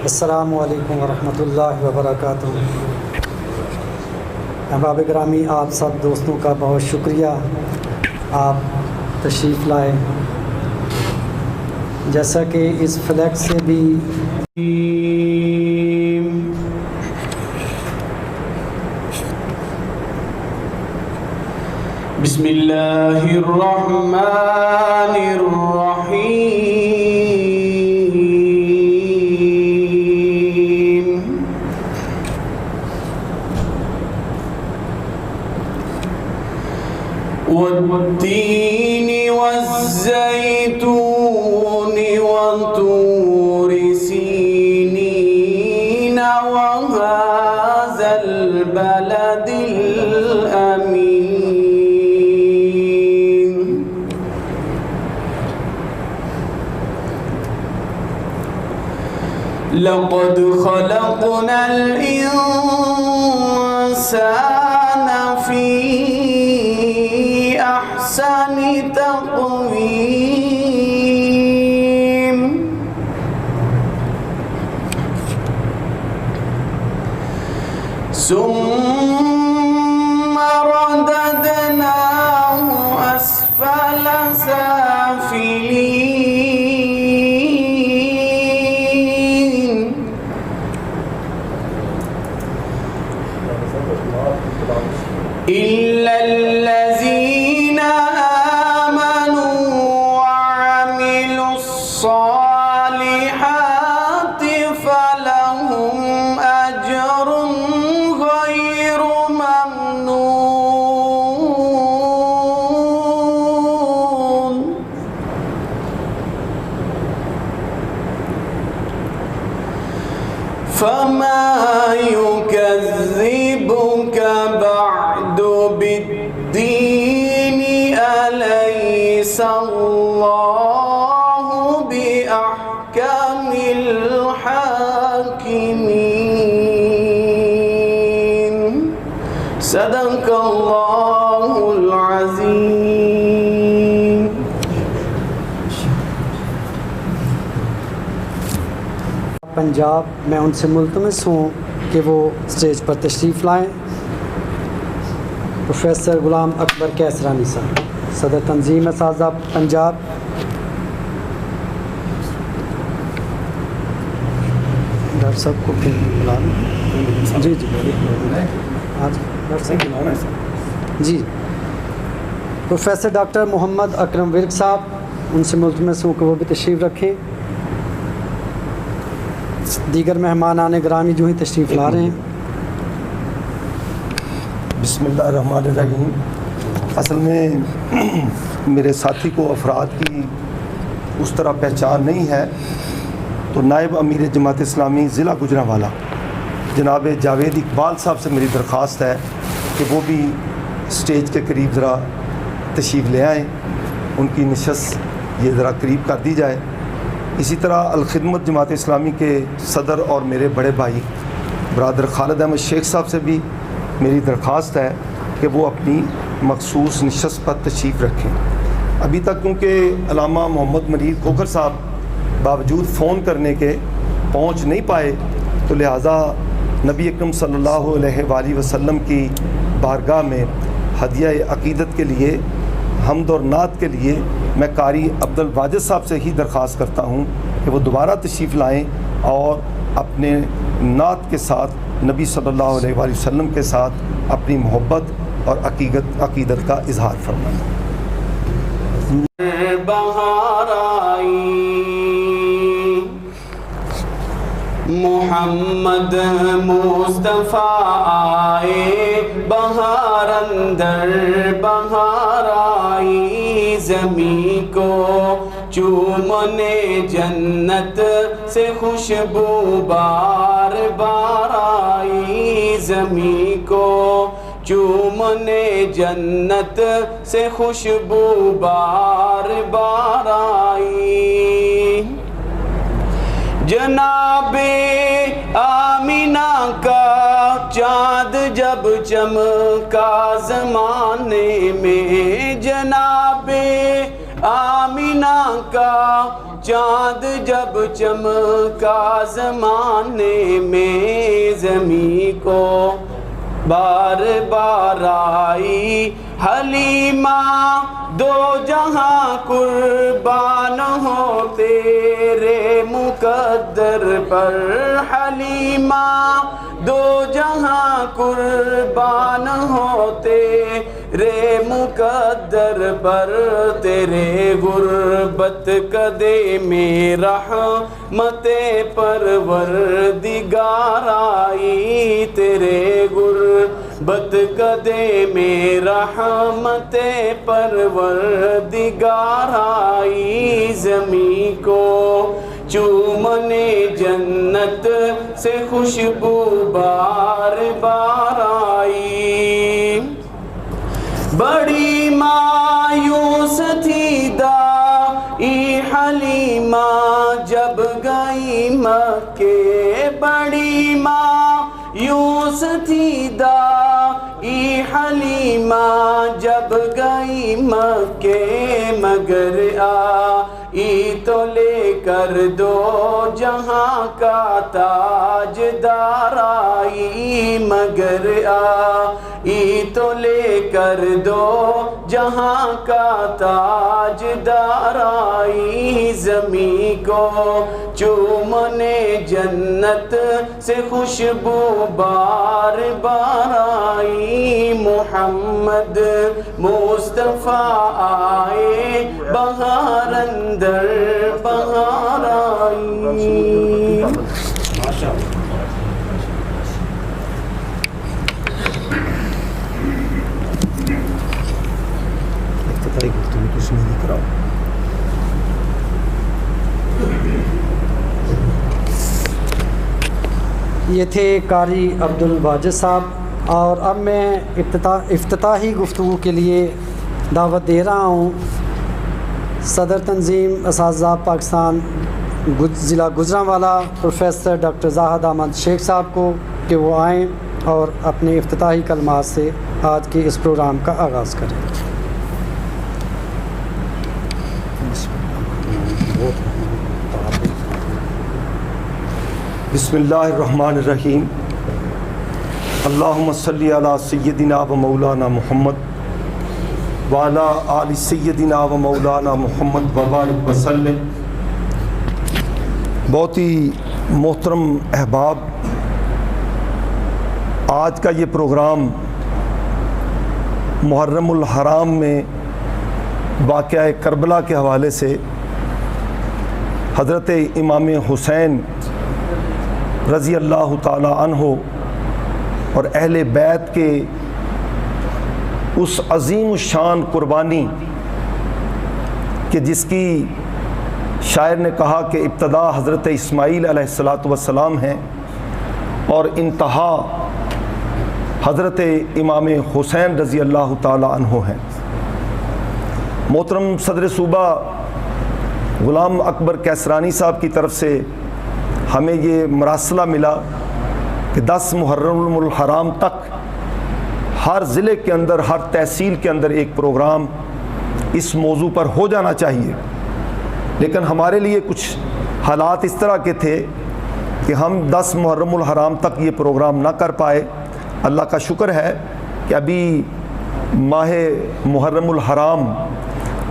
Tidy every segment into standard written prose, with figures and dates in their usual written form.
السلام علیکم ورحمۃ اللہ وبرکاتہ۔ احباب گرامی، آپ سب دوستوں کا بہت شکریہ، آپ تشریف لائے۔ جیسا کہ اس فلیکس سے بھی بسم اللہ الرحمن الرحیم۔ والتین والزیتون وطور سینین وهذا البلد الامین۔ لقد خلقنا الإنسان في أحسن تقويم ثم رددناه أسفل سافلين إلا الذين آمنوا وعملوا الصالحات فلهم أجر غير ممنون۔ فما يكذبك بعد بالدين أليس الله بأحكم الحاكمين؟ صدق الله العظيم۔ پنجاب، میں ان سے ملتمس ہوں کہ وہ اسٹیج پر تشریف لائیں۔ پروفیسر غلام اکبر کیسرانی صاحب، صدر تنظیم اساتذہ پنجاب۔ ڈاکٹر صاحب کو پھر بلا لیں۔ جی جی آج ڈاکٹر صاحب جی پروفیسر ڈاکٹر محمد اکرم ورک صاحب، ان سے ملتمس ہوں کہ وہ بھی تشریف رکھیں۔ دیگر مہمانان گرامی جو ہی تشریف لا رہے ہیں۔ بسم اللہ الرحمن الرحیم۔ اصل میں میرے ساتھی کو افراد کی اس طرح پہچان نہیں ہے، تو نائب امیر جماعت اسلامی ضلع گوجرانوالا جناب جاوید اقبال صاحب سے میری درخواست ہے کہ وہ بھی اسٹیج کے قریب ذرا تشریف لے آئیں، ان کی نشست یہ ذرا قریب کر دی جائے۔ اسی طرح الخدمت جماعت اسلامی کے صدر اور میرے بڑے بھائی برادر خالد احمد شیخ صاحب سے بھی میری درخواست ہے کہ وہ اپنی مخصوص نشست پر تشریف رکھیں۔ ابھی تک کیونکہ علامہ محمد منیر کھوکھر صاحب باوجود فون کرنے کے پہنچ نہیں پائے، تو لہٰذا نبی اکرم صلی اللہ علیہ وآلہ وسلم کی بارگاہ میں ہدیہ عقیدت کے لیے، حمد اور نعت کے لیے میں قاری عبد الواجد صاحب سے ہی درخواست کرتا ہوں کہ وہ دوبارہ تشریف لائیں اور اپنے نعت کے ساتھ نبی صلی اللہ علیہ وآلہ وسلم کے ساتھ اپنی محبت اور عقیدت کا اظہار فرمائیں۔ بہار آئی محمد مصطفیٰ آئے، بہار اندر بہار آئی، زمین کو چومنے جنت سے خوشبو بار بار آئی، زمین کو چومنے جنت سے خوشبو بار بار آئی۔ جناب آمینہ کا چاند جب چمکا زمانے میں، جناب آمینہ کا چاند جب چمکا زمانے میں زمین کو بار بار آئی حلیمہ دو جہاں قربان ہو تیرے مقدر پر حلیمہ دو جہاں قربان ہو تیرے مقدر پر تیرے غربت کدے میں رحمت پروردگار آئی تیرے غربت کدے میں رحمت پروردگار آئی زمین کو چومنے جنت سے خوشبو بار بار آئی بڑی مایوس تھی دائی حلیمہ جب گئی مکے بڑی مایوس تھی دائی حلیمہ جب گئی مکے مگر آئی تو لے کر دو جہاں کا تاجدار آئی مگر آئی تو لے کر دو جہاں کا تاجدار آئی زمین کو چومنے جنت سے خوشبو بار بار آئی محمد مصطفیٰ آئے بہار اندر بہار آئی یہ تھے قاری عبد الواجد صاحب، اور اب میں افتتاحی گفتگو کے لیے دعوت دے رہا ہوں صدر تنظیم اساتذہ پاکستان ضلع گجرانوالہ پروفیسر ڈاکٹر زاہد احمد شیخ صاحب کو کہ وہ آئیں اور اپنے افتتاحی کلمات سے آج کے اس پروگرام کا آغاز کریں۔ بسم اللہ الرحمن الرحیم، اللہم صلی علی سیدنا و مولانا محمد وعلی آل سیدنا و مولانا محمد وبارک وسلم۔ بہت ہی محترم احباب، آج کا یہ پروگرام محرم الحرام میں واقعہ کربلا کے حوالے سے حضرت امام حسین رضی اللہ تعالی عنہ اور اہل بیت کے اس عظیم الشان قربانی کہ جس کی شاعر نے کہا کہ ابتدا حضرت اسماعیل علیہ السلام ہیں اور انتہا حضرت امام حسین رضی اللہ تعالی عنہ ہیں۔ محترم صدر صوبہ غلام اکبر کیسرانی صاحب کی طرف سے ہمیں یہ مراسلہ ملا کہ 10 محرم الحرام تک ہر ضلع کے اندر، ہر تحصیل کے اندر ایک پروگرام اس موضوع پر ہو جانا چاہیے، لیکن ہمارے لیے کچھ حالات اس طرح کے تھے کہ ہم 10 محرم الحرام تک یہ پروگرام نہ کر پائے۔ اللہ کا شکر ہے کہ ابھی ماہ محرم الحرام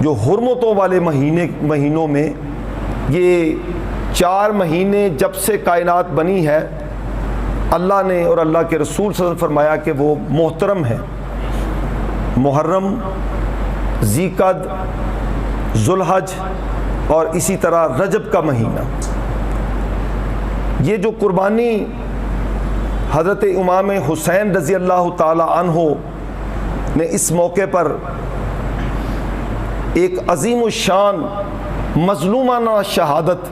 جو حرمتوں والے مہینوں میں یہ 4 مہینے جب سے کائنات بنی ہے، اللہ نے اور اللہ کے رسول صلی اللہ علیہ وسلم فرمایا کہ وہ محترم ہیں۔ محرم، ذیقعد، ذوالحج اور اسی طرح رجب کا مہینہ، یہ جو قربانی حضرت امام حسین رضی اللہ تعالی عنہ نے اس موقع پر ایک عظیم الشان مظلومانہ شہادت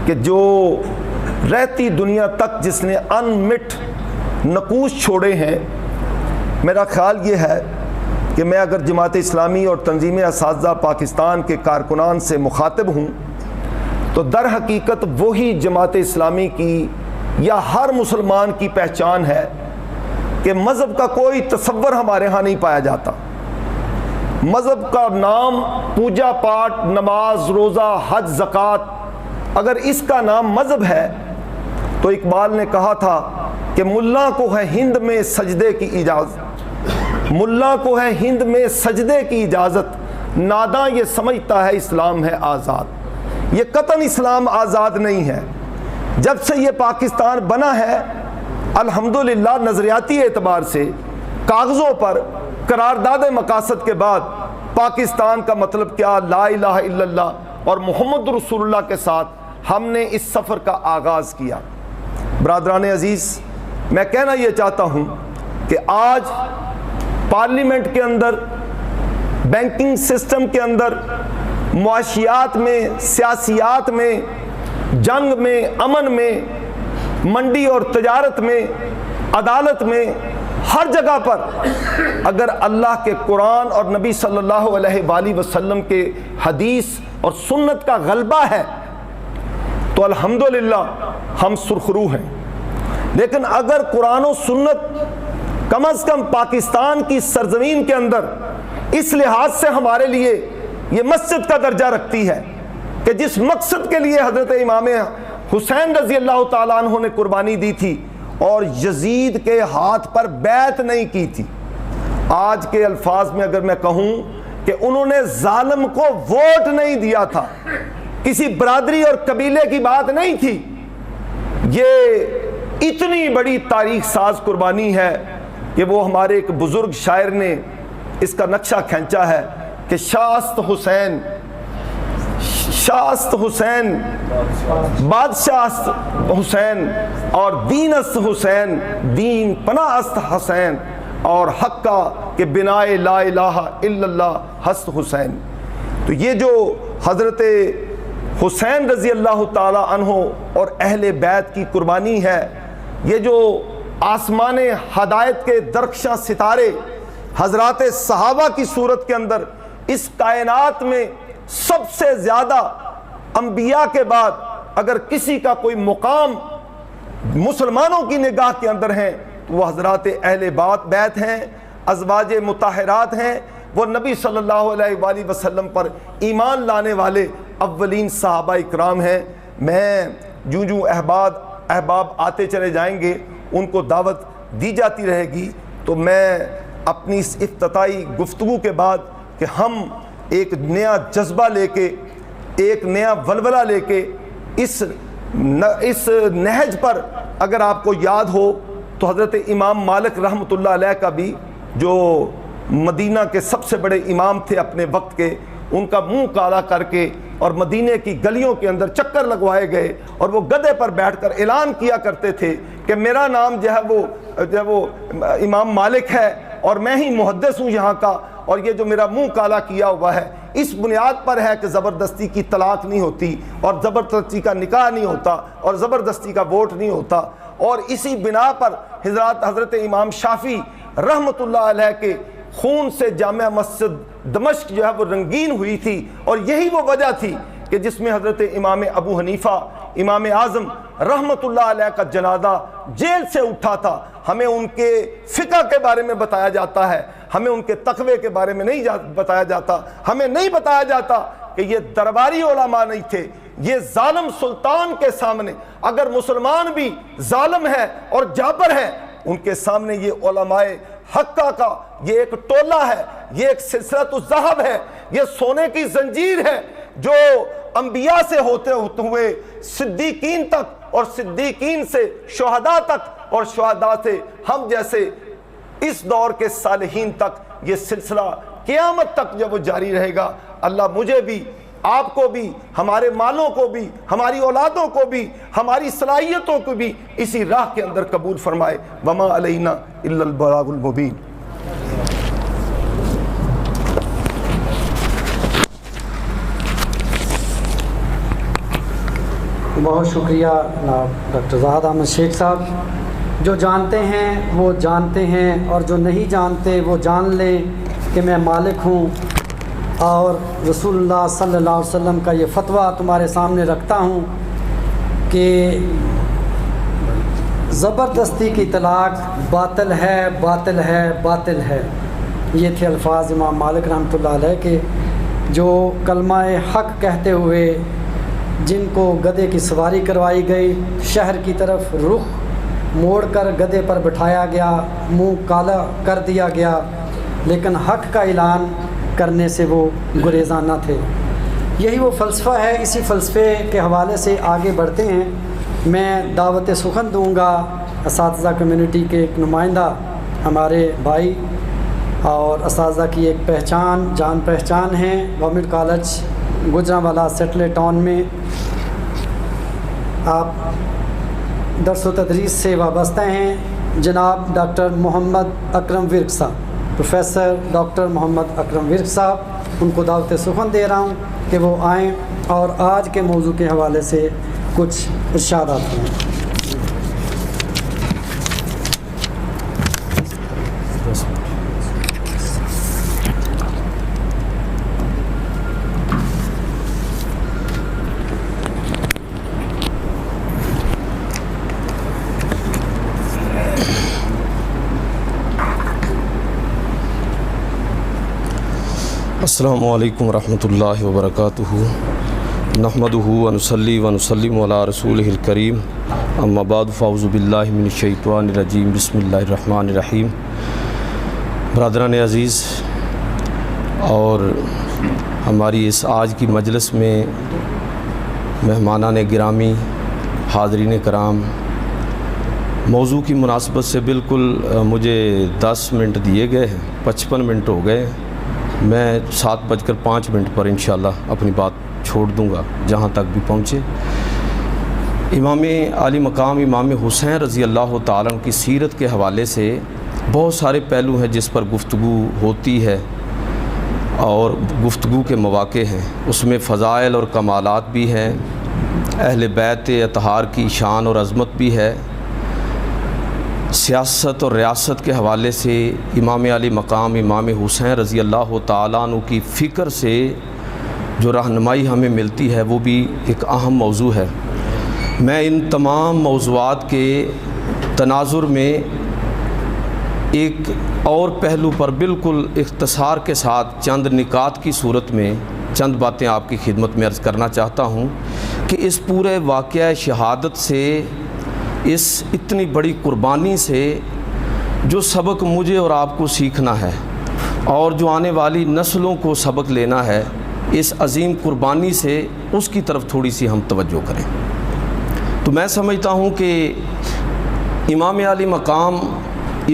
کہ جو رہتی دنیا تک جس نے انمٹ نقوش چھوڑے ہیں، میرا خیال یہ ہے کہ میں اگر جماعت اسلامی اور تنظیم اساتذہ پاکستان کے کارکنان سے مخاطب ہوں تو در حقیقت وہی جماعت اسلامی کی یا ہر مسلمان کی پہچان ہے کہ مذہب کا کوئی تصور ہمارے ہاں نہیں پایا جاتا، مذہب کا نام پوجا پاٹ، نماز، روزہ، حج، زکوٰۃ، اگر اس کا نام مذہب ہے تو اقبال نے کہا تھا کہ ملا کو ہے ہند میں سجدے کی اجازت، ملا کو ہے ہند میں سجدے کی اجازت، ناداں یہ سمجھتا ہے اسلام ہے آزاد۔ یہ قطعاً اسلام آزاد نہیں ہے۔ جب سے یہ پاکستان بنا ہے الحمدللہ نظریاتی اعتبار سے کاغذوں پر قرارداد مقاصد کے بعد پاکستان کا مطلب کیا، لا الہ الا اللہ اور محمد رسول اللہ کے ساتھ ہم نے اس سفر کا آغاز کیا۔ برادران عزیز، میں کہنا یہ چاہتا ہوں کہ آج پارلیمنٹ کے اندر، بینکنگ سسٹم کے اندر، معاشیات میں، سیاسیات میں، جنگ میں، امن میں، منڈی اور تجارت میں، عدالت میں، ہر جگہ پر اگر اللہ کے قرآن اور نبی صلی اللہ علیہ وآلہ وسلم کے حدیث اور سنت کا غلبہ ہے تو الحمدللہ ہم سرخرو ہیں۔ لیکن اگر قرآن و سنت کم از کم پاکستان کی سرزمین کے اندر اس لحاظ سے ہمارے لیے یہ مسجد کا درجہ رکھتی ہے کہ جس مقصد کے لیے حضرت امام حسین رضی اللہ تعالیٰ عنہ نے قربانی دی تھی اور یزید کے ہاتھ پر بیعت نہیں کی تھی، آج کے الفاظ میں اگر میں کہوں کہ انہوں نے ظالم کو ووٹ نہیں دیا تھا، کسی برادری اور قبیلے کی بات نہیں تھی، یہ اتنی بڑی تاریخ ساز قربانی ہے کہ وہ ہمارے ایک بزرگ شاعر نے اس کا نقشہ کھینچا ہے کہ شاست حسین، شاست حسین، بادشاہ حسین اور دین است حسین، دین پناہ است حسین اور حق کا کہ بنائے لا الہ الا اللہ ہست حسین۔ تو یہ جو حضرت حسین رضی اللہ تعالی عنہ اور اہل بیت کی قربانی ہے، یہ جو آسمان ہدایت کے درخشاں ستارے حضرات صحابہ کی صورت کے اندر اس کائنات میں سب سے زیادہ انبیاء کے بعد اگر کسی کا کوئی مقام مسلمانوں کی نگاہ کے اندر ہے تو وہ حضرات اہل بیت ہیں، ازواج مطہرات ہیں، وہ نبی صلی اللہ علیہ وآلہ وسلم پر ایمان لانے والے اولین صحابہ اکرام ہیں۔ میں جوں احباب آتے چلے جائیں گے، ان کو دعوت دی جاتی رہے گی، تو میں اپنی اس افتتاحی گفتگو کے بعد کہ ہم ایک نیا جذبہ لے کے، ایک نیا ولولہ لے کے اس نہج پر، اگر آپ کو یاد ہو تو حضرت امام مالک رحمۃ اللہ علیہ کا بھی، جو مدینہ کے سب سے بڑے امام تھے اپنے وقت کے، ان کا منہ کالا کر کے اور مدینے کی گلیوں کے اندر چکر لگوائے گئے اور وہ گدھے پر بیٹھ کر اعلان کیا کرتے تھے کہ میرا نام جو ہے وہ امام مالک ہے اور میں ہی محدث ہوں یہاں کا، اور یہ جو میرا منہ کالا کیا ہوا ہے اس بنیاد پر ہے کہ زبردستی کی طلاق نہیں ہوتی اور زبردستی کا نکاح نہیں ہوتا اور زبردستی کا ووٹ نہیں ہوتا، اور اسی بنا پر حضرت امام شافعی رحمۃ اللہ علیہ کے خون سے جامع مسجد دمشق جو ہے وہ رنگین ہوئی تھی، اور یہی وہ وجہ تھی کہ جس میں حضرت امام ابو حنیفہ امام اعظم رحمۃ اللہ علیہ کا جنازہ جیل سے اٹھا تھا۔ ہمیں ان کے فقہ کے بارے میں بتایا جاتا ہے، ہمیں ان کے تقوی کے بارے میں نہیں بتایا جاتا، ہمیں نہیں بتایا جاتا کہ یہ درباری علماء نہیں تھے، یہ ظالم سلطان کے سامنے اگر مسلمان بھی ظالم ہے اور جابر ہے، ان کے سامنے یہ علماء حقہ کا یہ ایک ٹولہ ہے، یہ ایک سلسلۃ الذہب ہے، یہ سونے کی زنجیر ہے جو انبیاء سے ہوتے ہوئے صدیقین تک اور صدیقین سے شہداء تک اور شہداء سے ہم جیسے اس دور کے صالحین تک یہ سلسلہ قیامت تک جب وہ جاری رہے گا۔ اللہ مجھے بھی، آپ کو بھی، ہمارے مالوں کو بھی، ہماری اولادوں کو بھی، ہماری صلاحیتوں کو بھی اسی راہ کے اندر قبول فرمائے۔ وما علینا الا البلاغ المبین۔ بہت شکریہ جناب ڈاکٹر زاہد احمد شیخ صاحب۔ جو جانتے ہیں وہ جانتے ہیں، اور جو نہیں جانتے وہ جان لیں کہ میں مالک ہوں اور رسول اللہ صلی اللہ علیہ وسلم کا یہ فتویٰ تمہارے سامنے رکھتا ہوں کہ زبردستی کی طلاق باطل ہے، باطل ہے، باطل ہے۔ یہ تھے الفاظ امام مالک رحمۃ اللہ علیہ کے، جو کلمہ حق کہتے ہوئے جن کو گدھے کی سواری کروائی گئی، شہر کی طرف رخ موڑ کر گدھے پر بٹھایا گیا، منہ کالا کر دیا گیا، لیکن حق کا اعلان کرنے سے وہ گریزاں نہ تھے۔ یہی وہ فلسفہ ہے۔ اسی فلسفے کے حوالے سے آگے بڑھتے ہیں۔ میں دعوت سخن دوں گا اساتذہ کمیونٹی کے ایک نمائندہ، ہمارے بھائی اور اساتذہ کی ایک پہچان جان پہچان ہیں، گورنمنٹ کالج گجرانوالہ سیٹلے ٹاؤن میں آپ درس و تدریس سے وابستہ ہیں، جناب ڈاکٹر محمد اکرم ورک صاحب، پروفیسر ڈاکٹر محمد اکرم ورک صاحب۔ ان کو دعوت سخن دے رہا ہوں کہ وہ آئیں اور آج کے موضوع کے حوالے سے کچھ ارشادات ہیں۔ السلام علیکم ورحمۃ اللہ وبرکاتہ۔ نحمدہ ونصلی ونسلم علی رسولہ الکریم، اما بعد فاعوذ باللہ من الشیطان الرجیم، بسم اللہ الرحمن الرحیم۔ برادران عزیز اور ہماری اس آج کی مجلس میں مہمانان گرامی، حاضرین کرام، موضوع کی مناسبت سے بالکل مجھے 10 منٹ دیے گئے ہیں، 55 منٹ ہو گئے ہیں۔ میں 7:05 پر انشاءاللہ اپنی بات چھوڑ دوں گا جہاں تک بھی پہنچے۔ امام عالی مقام امام حسین رضی اللہ تعالیٰ عنہ کی سیرت کے حوالے سے بہت سارے پہلو ہیں جس پر گفتگو ہوتی ہے اور گفتگو کے مواقع ہیں۔ اس میں فضائل اور کمالات بھی ہیں، اہل بیت اطہار کی شان اور عظمت بھی ہے، سیاست اور ریاست کے حوالے سے امام علی مقام امام حسین رضی اللہ تعالیٰ عنہ کی فکر سے جو رہنمائی ہمیں ملتی ہے وہ بھی ایک اہم موضوع ہے۔ میں ان تمام موضوعات کے تناظر میں ایک اور پہلو پر بالکل اختصار کے ساتھ چند نکات کی صورت میں چند باتیں آپ کی خدمت میں عرض کرنا چاہتا ہوں کہ اس پورے واقعہ شہادت سے، اس اتنی بڑی قربانی سے جو سبق مجھے اور آپ کو سیکھنا ہے اور جو آنے والی نسلوں کو سبق لینا ہے، اس عظیم قربانی سے اس کی طرف تھوڑی سی ہم توجہ کریں۔ تو میں سمجھتا ہوں کہ امام علی مقام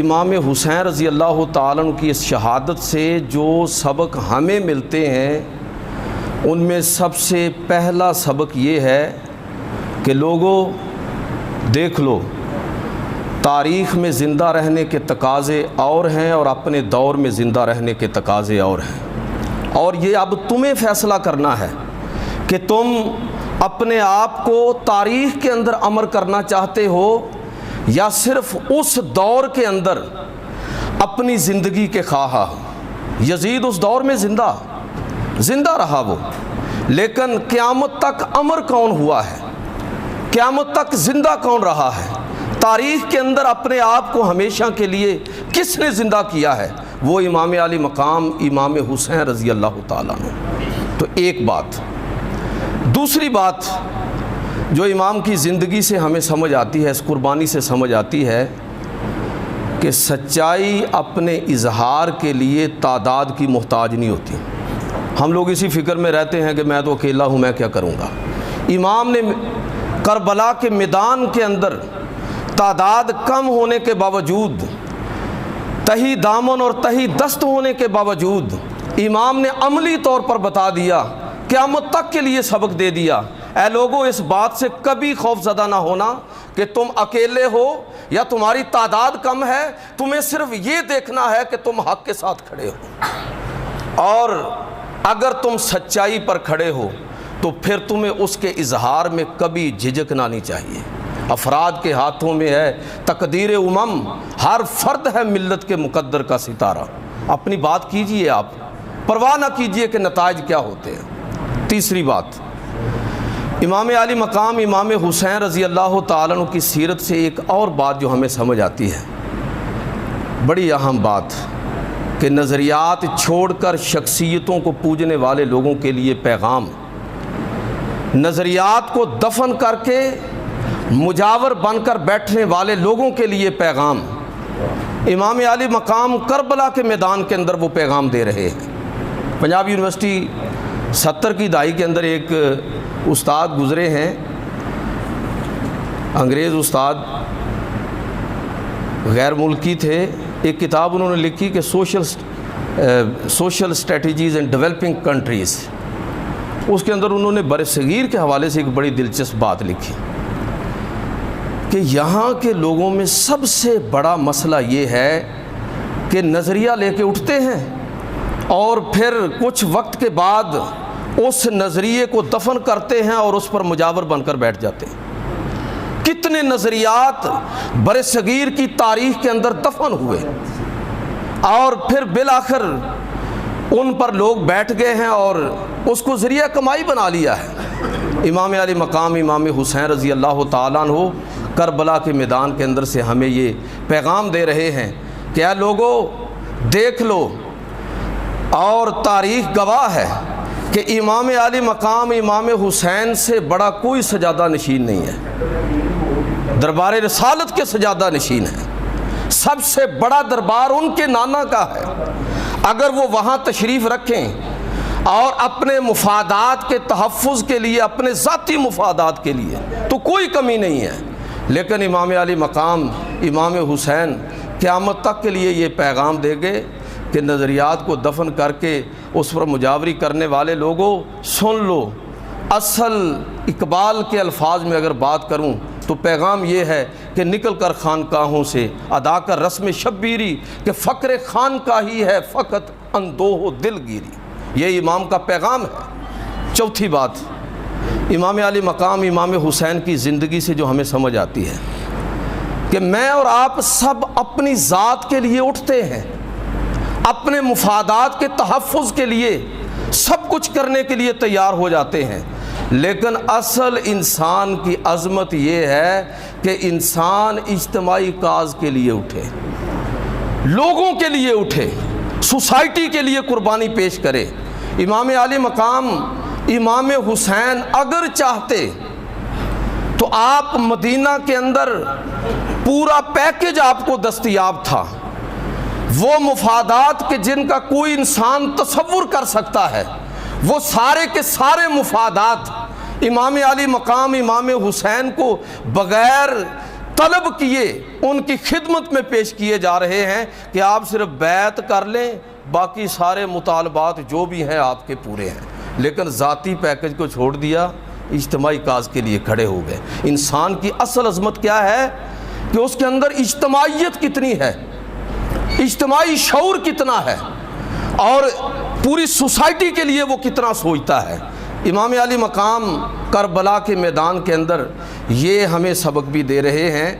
امام حسین رضی اللہ تعالیٰ عنہ کی اس شہادت سے جو سبق ہمیں ملتے ہیں، ان میں سب سے پہلا سبق یہ ہے کہ لوگوں دیکھ لو، تاریخ میں زندہ رہنے کے تقاضے اور ہیں اور اپنے دور میں زندہ رہنے کے تقاضے اور ہیں، اور یہ اب تمہیں فیصلہ کرنا ہے کہ تم اپنے آپ کو تاریخ کے اندر امر کرنا چاہتے ہو یا صرف اس دور کے اندر اپنی زندگی کے خواہاں ہو۔ یزید اس دور میں زندہ رہا وہ، لیکن قیامت تک امر کون ہوا ہے، قیامت تک زندہ کون رہا ہے، تاریخ کے اندر اپنے آپ کو ہمیشہ کے لیے کس نے زندہ کیا ہے؟ وہ امام علی مقام امام حسین رضی اللہ تعالیٰ عنہ۔ تو ایک بات۔ دوسری بات جو امام کی زندگی سے ہمیں سمجھ آتی ہے، اس قربانی سے سمجھ آتی ہے کہ سچائی اپنے اظہار کے لیے تعداد کی محتاج نہیں ہوتی۔ ہم لوگ اسی فکر میں رہتے ہیں کہ میں تو اکیلا ہوں، میں کیا کروں گا۔ امام نے کربلا کے میدان کے اندر تعداد کم ہونے کے باوجود، تہی دامن اور تہی دست ہونے کے باوجود، امام نے عملی طور پر بتا دیا، قیامت تک کے لیے سبق دے دیا، اے لوگوں اس بات سے کبھی خوف زدہ نہ ہونا کہ تم اکیلے ہو یا تمہاری تعداد کم ہے، تمہیں صرف یہ دیکھنا ہے کہ تم حق کے ساتھ کھڑے ہو، اور اگر تم سچائی پر کھڑے ہو تو پھر تمہیں اس کے اظہار میں کبھی جھجکنا نہیں چاہیے۔ افراد کے ہاتھوں میں ہے تقدیر امم، ہر فرد ہے ملت کے مقدر کا ستارہ۔ اپنی بات کیجئے، آپ پرواہ نہ کیجئے کہ نتائج کیا ہوتے ہیں۔ تیسری بات، امام علی مقام امام حسین رضی اللہ تعالیٰ عنہ کی سیرت سے ایک اور بات جو ہمیں سمجھ آتی ہے، بڑی اہم بات، کہ نظریات چھوڑ کر شخصیتوں کو پوجنے والے لوگوں کے لیے پیغام، نظریات کو دفن کر کے مجاور بن کر بیٹھنے والے لوگوں کے لیے پیغام، امام علی مقام کربلا کے میدان کے اندر وہ پیغام دے رہے ہیں۔ پنجاب یونیورسٹی 70 کی دہائی کے اندر ایک استاد گزرے ہیں، انگریز استاد، غیر ملکی تھے، ایک کتاب انہوں نے لکھی کہ social strategies in developing countries, اس کے اندر انہوں نے برصغیر کے حوالے سے ایک بڑی دلچسپ بات لکھی کہ یہاں کے لوگوں میں سب سے بڑا مسئلہ یہ ہے کہ نظریہ لے کے اٹھتے ہیں اور پھر کچھ وقت کے بعد اس نظریے کو دفن کرتے ہیں اور اس پر مجاور بن کر بیٹھ جاتے ہیں۔ کتنے نظریات برصغیر کی تاریخ کے اندر دفن ہوئے اور پھر بالآخر ان پر لوگ بیٹھ گئے ہیں اور اس کو ذریعہ کمائی بنا لیا ہے۔ امام علی مقام امام حسین رضی اللہ تعالیٰ عنہ کربلا کے میدان کے اندر سے ہمیں یہ پیغام دے رہے ہیں کہ اے لوگو دیکھ لو، اور تاریخ گواہ ہے کہ امام علی مقام امام حسین سے بڑا کوئی سجادہ نشین نہیں ہے، دربار رسالت کے سجادہ نشین ہے، سب سے بڑا دربار ان کے نانا کا ہے۔ اگر وہ وہاں تشریف رکھیں اور اپنے مفادات کے تحفظ کے لیے، اپنے ذاتی مفادات کے لیے، تو کوئی کمی نہیں ہے، لیکن امام علی مقام امام حسین قیامت تک کے لیے یہ پیغام دے گے کہ نظریات کو دفن کر کے اس پر مجاوری کرنے والے لوگوں سن لو۔ اصل اقبال کے الفاظ میں اگر بات کروں تو پیغام یہ ہے کہ نکل کر خانقاہوں سے ادا کر رسم شبیری، کہ فقر خانقاہی ہے فقط اندوہ دل گیری، یہ امام کا پیغام ہے۔ چوتھی بات، امام علی مقام امام حسین کی زندگی سے جو ہمیں سمجھ آتی ہے کہ میں اور آپ سب اپنی ذات کے لیے اٹھتے ہیں، اپنے مفادات کے تحفظ کے لیے سب کچھ کرنے کے لیے تیار ہو جاتے ہیں، لیکن اصل انسان کی عظمت یہ ہے کہ انسان اجتماعی کاز کے لیے اٹھے، لوگوں کے لیے اٹھے، سوسائٹی کے لیے قربانی پیش کرے۔ امام علی مقام امام حسین اگر چاہتے تو آپ مدینہ کے اندر پورا پیکج آپ کو دستیاب تھا، وہ مفادات کے جن کا کوئی انسان تصور کر سکتا ہے، وہ سارے کے سارے مفادات امام علی مقام امام حسین کو بغیر طلب کیے ان کی خدمت میں پیش کیے جا رہے ہیں کہ آپ صرف بیعت کر لیں، باقی سارے مطالبات جو بھی ہیں آپ کے پورے ہیں۔ لیکن ذاتی پیکج کو چھوڑ دیا، اجتماعی کاز کے لیے کھڑے ہو گئے۔ انسان کی اصل عظمت کیا ہے کہ اس کے اندر اجتماعیت کتنی ہے، اجتماعی شعور کتنا ہے، اور پوری سوسائٹی کے لیے وہ کتنا سوچتا ہے۔ امام علی مقام کربلا کے میدان کے اندر یہ ہمیں سبق بھی دے رہے ہیں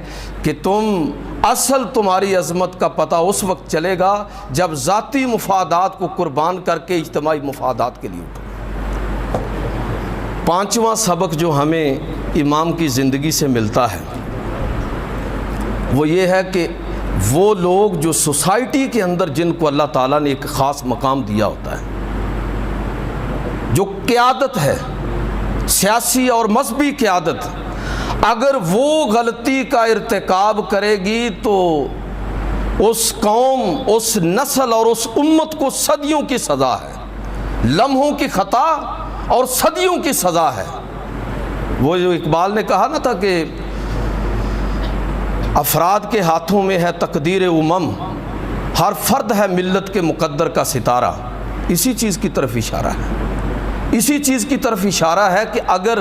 کہ تمہاری عظمت کا پتہ اس وقت چلے گا جب ذاتی مفادات کو قربان کر کے اجتماعی مفادات کے لیے اٹھو۔ پانچواں سبق جو ہمیں امام کی زندگی سے ملتا ہے وہ یہ ہے کہ وہ لوگ جو سوسائٹی کے اندر جن کو اللہ تعالیٰ نے ایک خاص مقام دیا ہوتا ہے، جو قیادت ہے، سیاسی اور مذہبی قیادت، اگر وہ غلطی کا ارتکاب کرے گی تو اس قوم، اس نسل اور اس امت کو صدیوں کی سزا ہے، لمحوں کی خطا اور صدیوں کی سزا ہے۔ وہ جو اقبال نے کہا نا تھا کہ افراد کے ہاتھوں میں ہے تقدیر امم، ہر فرد ہے ملت کے مقدر کا ستارہ، اسی چیز کی طرف اشارہ ہے، اسی چیز کی طرف اشارہ ہے کہ اگر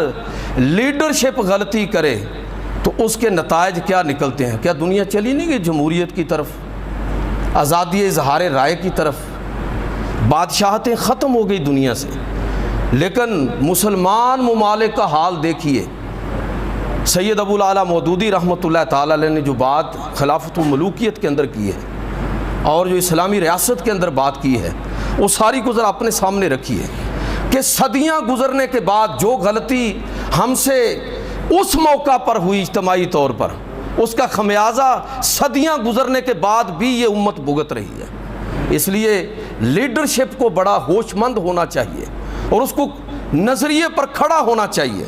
لیڈرشپ غلطی کرے تو اس کے نتائج کیا نکلتے ہیں۔ کیا دنیا چلی نہیں گئی جمہوریت کی طرف، آزادی اظہار رائے کی طرف، بادشاہتیں ختم ہو گئی دنیا سے، لیکن مسلمان ممالک کا حال دیکھیے۔ سید ابو الاعلیٰ مودودی رحمۃ اللہ تعالیٰ علیہ نے جو بات خلافت و ملوکیت کے اندر کی ہے اور جو اسلامی ریاست کے اندر بات کی ہے، وہ ساری کو ذرا اپنے سامنے رکھی ہے کہ صدیاں گزرنے کے بعد جو غلطی ہم سے اس موقع پر ہوئی اجتماعی طور پر، اس کا خمیازہ صدیاں گزرنے کے بعد بھی یہ امت بھگت رہی ہے۔ اس لیے لیڈرشپ کو بڑا ہوش مند ہونا چاہیے اور اس کو نظریے پر کھڑا ہونا چاہیے۔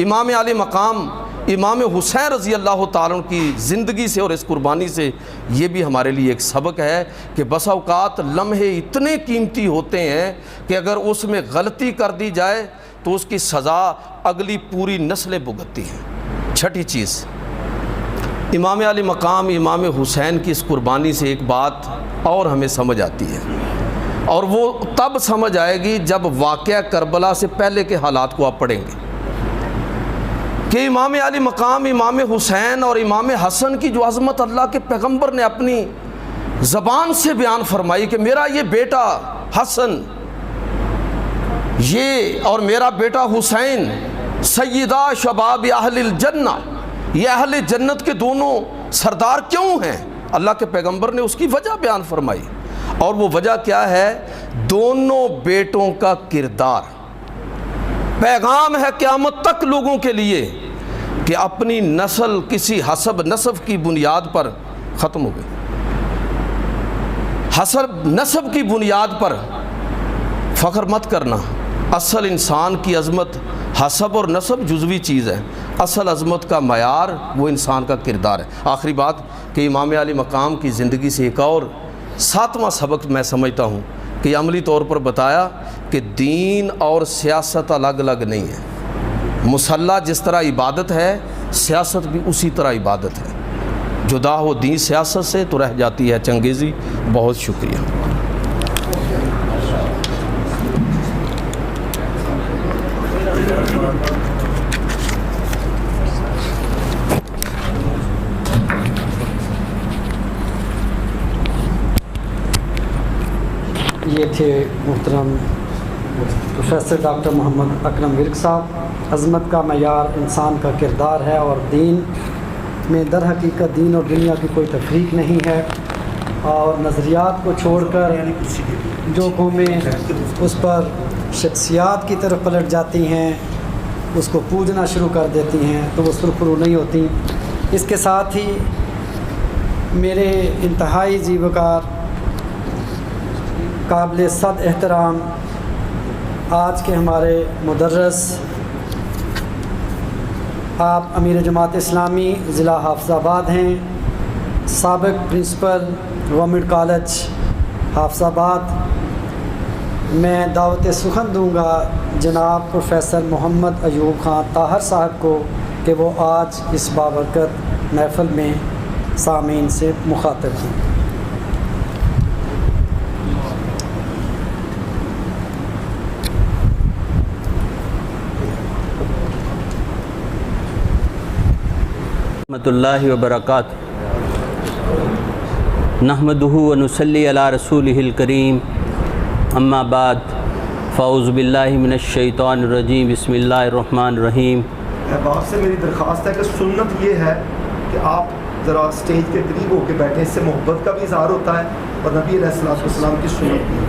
امام علی مقام امام حسین رضی اللہ تعالیٰ عنہ کی زندگی سے اور اس قربانی سے یہ بھی ہمارے لیے ایک سبق ہے کہ بسا اوقات لمحے اتنے قیمتی ہوتے ہیں کہ اگر اس میں غلطی کر دی جائے تو اس کی سزا اگلی پوری نسلیں بھگتتی ہیں۔ چھٹی چیز، امام علی مقام امام حسین کی اس قربانی سے ایک بات اور ہمیں سمجھ آتی ہے، اور وہ تب سمجھ آئے گی جب واقعہ کربلا سے پہلے کے حالات کو آپ پڑھیں گے کہ امام علی مقام امام حسین اور امام حسن کی جو عظمت اللہ کے پیغمبر نے اپنی زبان سے بیان فرمائی کہ میرا یہ بیٹا حسن یہ اور میرا بیٹا حسین سیدہ شباب اہل الجنہ، یہ اہل جنت کے دونوں سردار کیوں ہیں؟ اللہ کے پیغمبر نے اس کی وجہ بیان فرمائی، اور وہ وجہ کیا ہے؟ دونوں بیٹوں کا کردار پیغام ہے قیامت تک لوگوں کے لیے کہ اپنی نسل کسی حسب نسب کی بنیاد پر ختم ہو گئی۔ حسب نسب کی بنیاد پر فخر مت کرنا، اصل انسان کی عظمت حسب اور نسب جزوی چیز ہے، اصل عظمت کا معیار وہ انسان کا کردار ہے۔ آخری بات کہ امام علی مقام کی زندگی سے ایک اور 7واں سبق میں سمجھتا ہوں کہ عملی طور پر بتایا کہ دین اور سیاست الگ الگ نہیں ہے۔ مصلی جس طرح عبادت ہے، سیاست بھی اسی طرح عبادت ہے۔ جدا ہو دین سیاست سے تو رہ جاتی ہے چنگیزی۔ بہت شکریہ۔ یہ تھے محترم پروفیسر ڈاکٹر محمد اکرم ورک صاحب۔ عظمت کا معیار انسان کا کردار ہے، اور دین میں در حقیقت دین اور دنیا کی کوئی تفریق نہیں ہے، اور نظریات کو چھوڑ کر جو قومیں اس پر شخصیات کی طرف پلٹ جاتی ہیں، اس کو پوجنا شروع کر دیتی ہیں، تو وہ سرخرو نہیں ہوتی۔ اس کے ساتھ ہی میرے انتہائی جی وقار قابل صد احترام آج کے ہمارے مدرس، آپ امیر جماعت اسلامی ضلع حافظ آباد ہیں، سابق پرنسپل گورنمنٹ کالج حافظ آباد۔ میں دعوت سخن دوں گا جناب پروفیسر محمد ایوب خان طاہر صاحب کو کہ وہ آج اس بابرکت محفل میں سامعین سے مخاطب ہوں۔ رحمۃ اللہ وبرکاتہ۔ نحمدہ ونصلی علی رسولہ الکریم، اما بعد، فاعوذ باللہ من الشیطان الرجیم، بسم اللہ الرحمن الرحیم۔ احباب سے میری درخواست ہے کہ سنت یہ ہے کہ آپ ذرا اسٹیج کے قریب ہو کے بیٹھیں، اس سے محبت کا بھی اظہار ہوتا ہے اور نبی علیہ الصلوۃ والسلام کی سنت بھی۔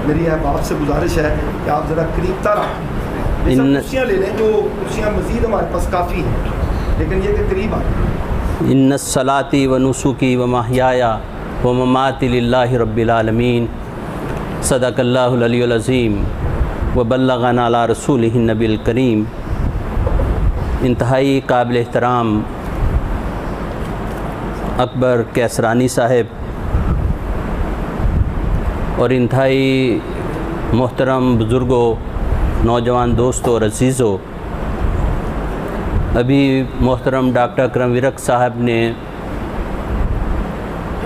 میری احباب سے گزارش ہے کہ آپ ذرا قریب تر آئیں، کرسیاں لے لیں، جو کرسیاں مزید ہمارے پاس کافی ہیں، لیکن یہ کہ قریب آئیں۔ ان الصلاۃ ونسکی ومحیای ومماتی للہ رب العالمین، صدق اللہ العلی العظیم وبلغنا علی رسولہ النبی الکریم۔ انتہائی قابل احترام اکبر کیسرانی صاحب اور انتہائی محترم بزرگوں، نوجوان دوستوں اور عزیزوں، ابھی محترم ڈاکٹر اکرم ورک صاحب نے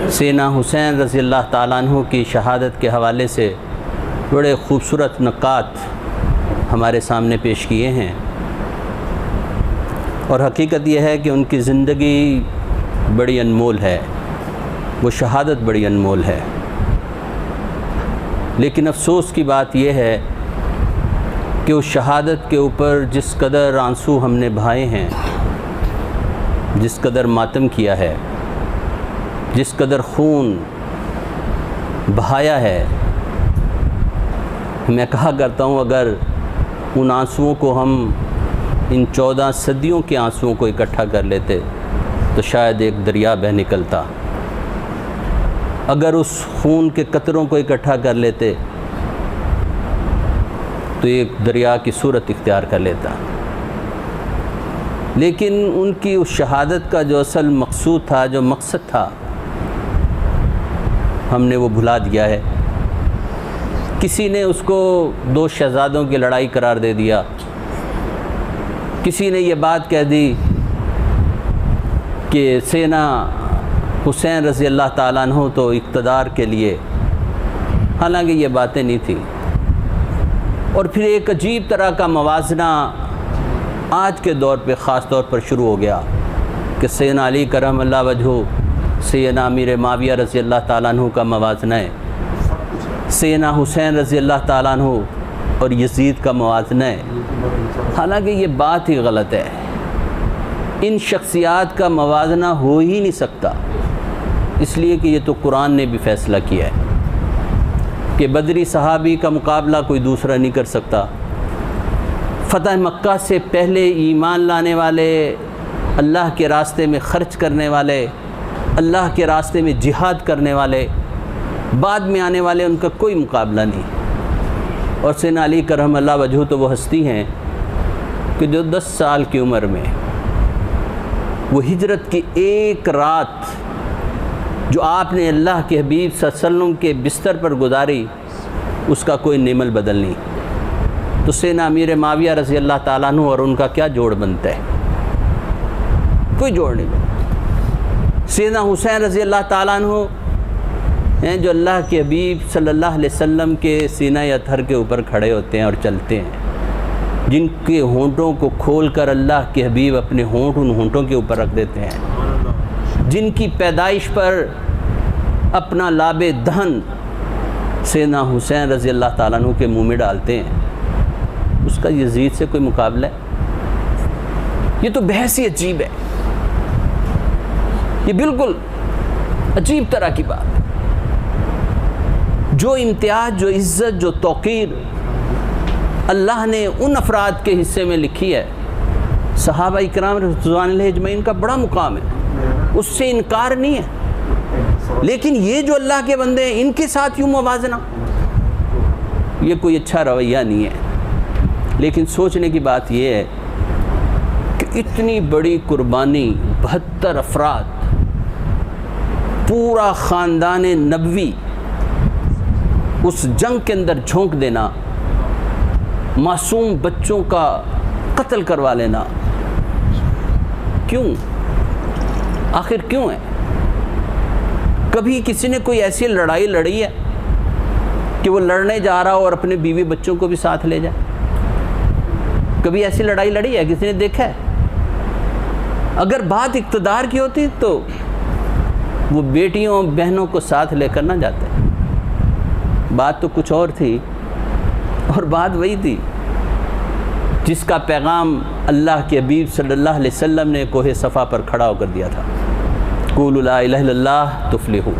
سیدنا حسین رضی اللہ تعالیٰ عنہ کی شہادت کے حوالے سے بڑے خوبصورت نکات ہمارے سامنے پیش کیے ہیں، اور حقیقت یہ ہے کہ ان کی زندگی بڑی انمول ہے، وہ شہادت بڑی انمول ہے۔ لیکن افسوس کی بات یہ ہے کہ اس شہادت کے اوپر جس قدر آنسو ہم نے بہائے ہیں، جس قدر ماتم کیا ہے، جس قدر خون بہایا ہے، میں کہا کرتا ہوں اگر ان آنسوؤں کو ہم ان 14 صدیوں کے آنسوؤں کو اکٹھا کر لیتے تو شاید ایک دریا بہہ نکلتا۔ اگر اس خون کے قطروں کو اکٹھا کر لیتے تو ایک دریا کی صورت اختیار کر لیتا، لیکن ان کی اس شہادت کا جو اصل مقصود تھا، جو مقصد تھا، ہم نے وہ بھلا دیا ہے۔ کسی نے اس کو 2 شہزادوں کی لڑائی قرار دے دیا، کسی نے یہ بات کہہ دی کہ سینا حسین رضی اللہ تعالیٰ عنہ تو اقتدار کے لیے، حالانکہ یہ باتیں نہیں تھیں۔ اور پھر ایک عجیب طرح کا موازنہ آج کے دور پہ خاص طور پر شروع ہو گیا کہ سیدنا علی کرم اللہ وجہہ سیدنا امیر معاویہ رضی اللہ تعالیٰ عنہ کا موازنہ ہے، سیدنا حسین رضی اللہ تعالیٰ عنہ اور یزید کا موازنہ ہے، حالانکہ یہ بات ہی غلط ہے۔ ان شخصیات کا موازنہ ہو ہی نہیں سکتا، اس لیے کہ یہ تو قرآن نے بھی فیصلہ کیا ہے کہ بدری صحابی کا مقابلہ کوئی دوسرا نہیں کر سکتا۔ فتح مکہ سے پہلے ایمان لانے والے، اللہ کے راستے میں خرچ کرنے والے، اللہ کے راستے میں جہاد کرنے والے، بعد میں آنے والے، ان کا کوئی مقابلہ نہیں۔ اور سیدنا علی کرم اللہ وجہہ تو وہ ہستی ہیں کہ جو 10 سال کی عمر میں وہ ہجرت کی ایک رات جو آپ نے اللہ کے حبیب صلی اللہ علیہ وسلم کے بستر پر گزاری، اس کا کوئی نعم البدل نہیں۔ تو سیدنا امیر معاویہ رضی اللہ تعالیٰ عنہ اور ان کا کیا جوڑ بنتا ہے؟ کوئی جوڑ نہیں بنتا۔ سیدنا حسین رضی اللہ تعالیٰ عنہ ہیں جو اللہ کے حبیب صلی اللہ علیہ وسلم کے سینہ اطہر کے اوپر کھڑے ہوتے ہیں اور چلتے ہیں، جن کے ہونٹوں کو کھول کر اللہ کے حبیب اپنے ہونٹ ان ہونٹوں کے اوپر رکھ دیتے ہیں، جن کی پیدائش پر اپنا لاب دہن سیدنا حسین رضی اللہ تعالیٰ عنہ کے منہ میں ڈالتے ہیں، اس کا یزید سے کوئی مقابلہ ہے؟ یہ تو بحث ہی عجیب ہے، یہ بالکل عجیب طرح کی بات ہے۔ جو امتیاز، جو عزت، جو توقیر اللہ نے ان افراد کے حصے میں لکھی ہے، صحابہ اکرام رضوان اللہ اجمعین کا بڑا مقام ہے، اس سے انکار نہیں ہے، لیکن یہ جو اللہ کے بندے ہیں ان کے ساتھ یوں موازنہ، یہ کوئی اچھا رویہ نہیں ہے۔ لیکن سوچنے کی بات یہ ہے کہ اتنی بڑی قربانی، 72 افراد، پورا خاندان نبوی اس جنگ کے اندر جھونک دینا، معصوم بچوں کا قتل کروا لینا، کیوں؟ آخر کیوں ہے؟ کبھی کسی نے کوئی ایسی لڑائی لڑی ہے کہ وہ لڑنے جا رہا ہو اور اپنے بیوی بچوں کو بھی ساتھ لے جائے؟ کبھی ایسی لڑائی لڑی ہے؟ کسی نے دیکھا ہے؟ اگر بات اقتدار کی ہوتی تو وہ بیٹیوں بہنوں کو ساتھ لے کر نہ جاتے۔ بات تو کچھ اور تھی، اور بات وہی تھی جس کا پیغام اللہ کے حبیب صلی اللہ علیہ وسلم نے کوہ صفا پر کھڑا ہو کر دیا تھا، قولوا لا الہ الا اللہ تفلحوا،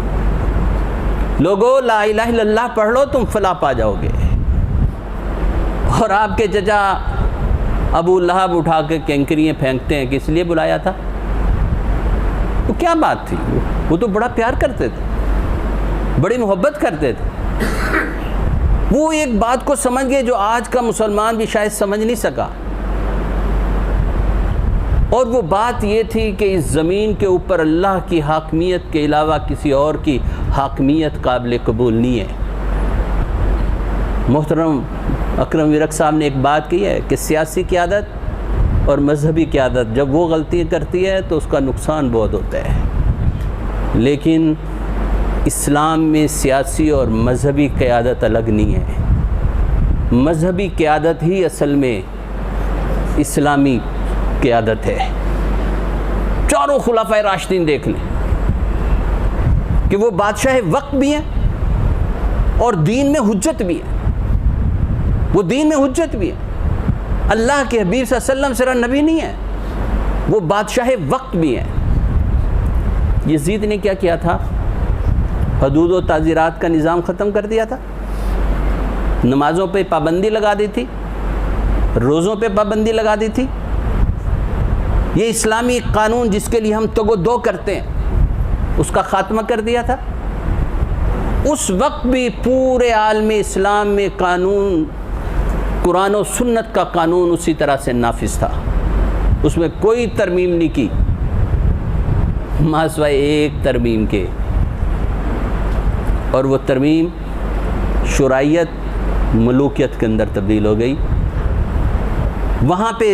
لوگو لا الہ الا اللہ پڑھ لو تم فلاح پا جاؤ گے۔ اور آپ کے چچا ابو لہب اٹھا کے کینکریاں پھینکتے ہیں، کس لیے بلایا تھا؟ تو کیا بات تھی؟ وہ تو بڑا پیار کرتے تھے، بڑی محبت کرتے تھے، وہ ایک بات کو سمجھ گئے جو آج کا مسلمان بھی شاید سمجھ نہیں سکا، اور وہ بات یہ تھی کہ اس زمین کے اوپر اللہ کی حاکمیت کے علاوہ کسی اور کی حاکمیت قابل قبول نہیں ہے۔ محترم اکرم ورک صاحب نے ایک بات کی ہے کہ سیاسی قیادت اور مذہبی قیادت جب وہ غلطیاں کرتی ہے تو اس کا نقصان بہت ہوتا ہے، لیکن اسلام میں سیاسی اور مذہبی قیادت الگ نہیں ہے۔ مذہبی قیادت ہی اصل میں اسلامی قیادت ہے۔ چاروں خلفائے راشدین دیکھ لیں کہ وہ بادشاہ وقت بھی ہیں اور دین میں حجت بھی ہے، وہ دین میں حجت بھی ہے، اللہ کے حبیب صلی اللہ علیہ وسلم صرف نبی نہیں ہے، وہ بادشاہ وقت بھی ہیں۔ یزید نے کیا کیا تھا؟ حدود و تعزیرات کا نظام ختم کر دیا تھا، نمازوں پہ پابندی لگا دی تھی، روزوں پہ پابندی لگا دی تھی، یہ اسلامی قانون جس کے لیے ہم تگ و دو کرتے ہیں اس کا خاتمہ کر دیا تھا۔ اس وقت بھی پورے عالم اسلام میں قانون، قرآن و سنت کا قانون اسی طرح سے نافذ تھا، اس میں کوئی ترمیم نہیں کی، سوائے ایک ترمیم کے، اور وہ ترمیم شرعیت ملوکیت کے اندر تبدیل ہو گئی۔ وہاں پہ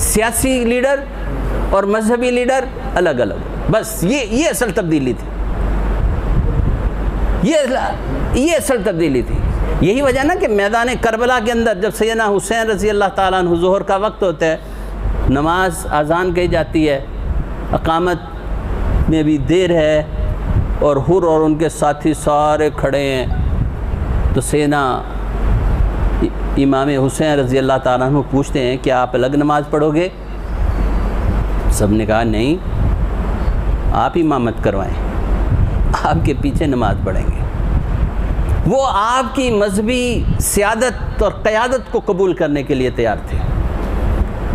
سیاسی لیڈر اور مذہبی لیڈر الگ الگ، بس یہ اصل تبدیلی تھی، یہ اصل تبدیلی تھی۔ یہی وجہ نا کہ میدان کربلا کے اندر جب سیدنا حسین رضی اللہ تعالیٰ عنہ ظہر کا وقت ہوتا ہے، نماز اذان کہی جاتی ہے، اقامت میں بھی دیر ہے، اور حر اور ان کے ساتھی سارے کھڑے ہیں، تو سیدنا امام حسین رضی اللہ تعالیٰ عنہ پوچھتے ہیں کہ آپ الگ نماز پڑھو گے؟ سب نے کہا نہیں، آپ امامت کروائیں، آپ کے پیچھے نماز پڑھیں گے۔ وہ آپ کی مذہبی سیادت اور قیادت کو قبول کرنے کے لیے تیار تھے،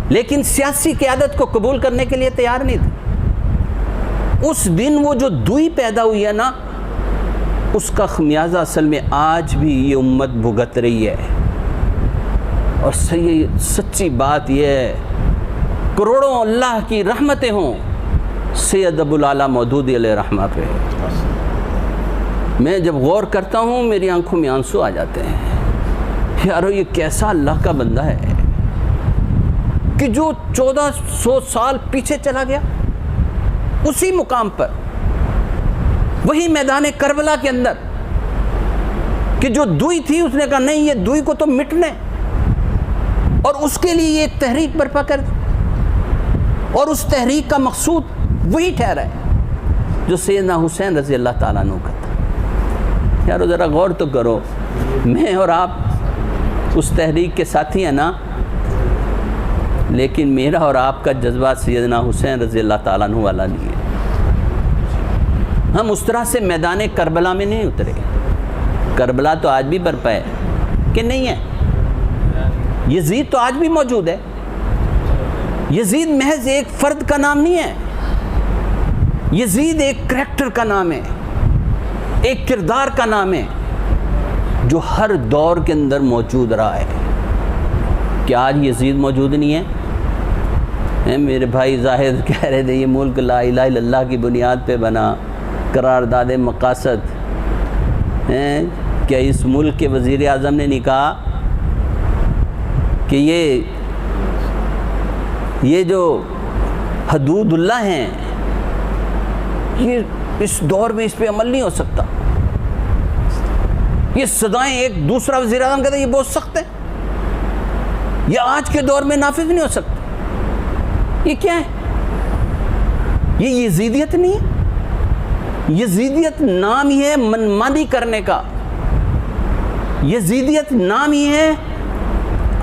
لیکن سیاسی قیادت کو قبول کرنے کے لیے تیار نہیں تھے۔ اس دن وہ جو دوئی پیدا ہوئی ہے نا، اس کا خمیازہ اصل میں آج بھی یہ امت بھگت رہی ہے۔ اور سچی بات یہ ہے، کروڑوں اللہ کی رحمتیں ہوں سید ابو الاعلیٰ مودودی علیہ رحمہ پہ۔ میں جب غور کرتا ہوں میری آنکھوں میں آنسو آ جاتے ہیں، یارو یہ کیسا اللہ کا بندہ ہے کہ جو 1400 سال پیچھے چلا گیا، اسی مقام پر، وہی میدان کربلا کے اندر، کہ جو دوئی تھی اس نے کہا نہیں، یہ دوئی کو تو مٹنے، اور اس کے لیے یہ ایک تحریک برپا کر دی، اور اس تحریک کا مقصود وہی ٹھہرا ہے جو سیدنا حسین رضی اللہ تعالیٰ عنہ کا تھا۔ یارو ذرا غور تو کرو، میں اور آپ اس تحریک کے ساتھی ہیں نا، لیکن میرا اور آپ کا جذبہ سیدنا حسین رضی اللہ تعالیٰ عنہ والا نہیں ہے۔ ہم اس طرح سے میدان کربلا میں نہیں اترے۔ کربلا تو آج بھی برپا ہے کہ نہیں ہے؟ یزید تو آج بھی موجود ہے۔ یزید محض ایک فرد کا نام نہیں ہے، یزید ایک کریکٹر کا نام ہے، ایک کردار کا نام ہے جو ہر دور کے اندر موجود رہا ہے۔ کیا آج یزید موجود نہیں ہے؟ میرے بھائی زاہد کہہ رہے تھے یہ ملک لا الہ الا اللہ کی بنیاد پہ بنا، قرارداد مقاصد۔ کیا اس ملک کے وزیر اعظم نے نہیں کہا کہ یہ جو حدود اللہ ہیں، یہ اس دور میں اس پہ عمل نہیں ہو سکتا؟ یہ صدائیں ایک دوسرا وزیر اعظم کہتا ہے یہ بہت سخت ہے، یہ آج کے دور میں نافذ نہیں ہو سکتا۔ یہ کیا ہے؟ یہ یزیدیت نہیں ہے؟ یزیدیت نام ہی ہے منمانی کرنے کا، یزیدیت نام ہی ہے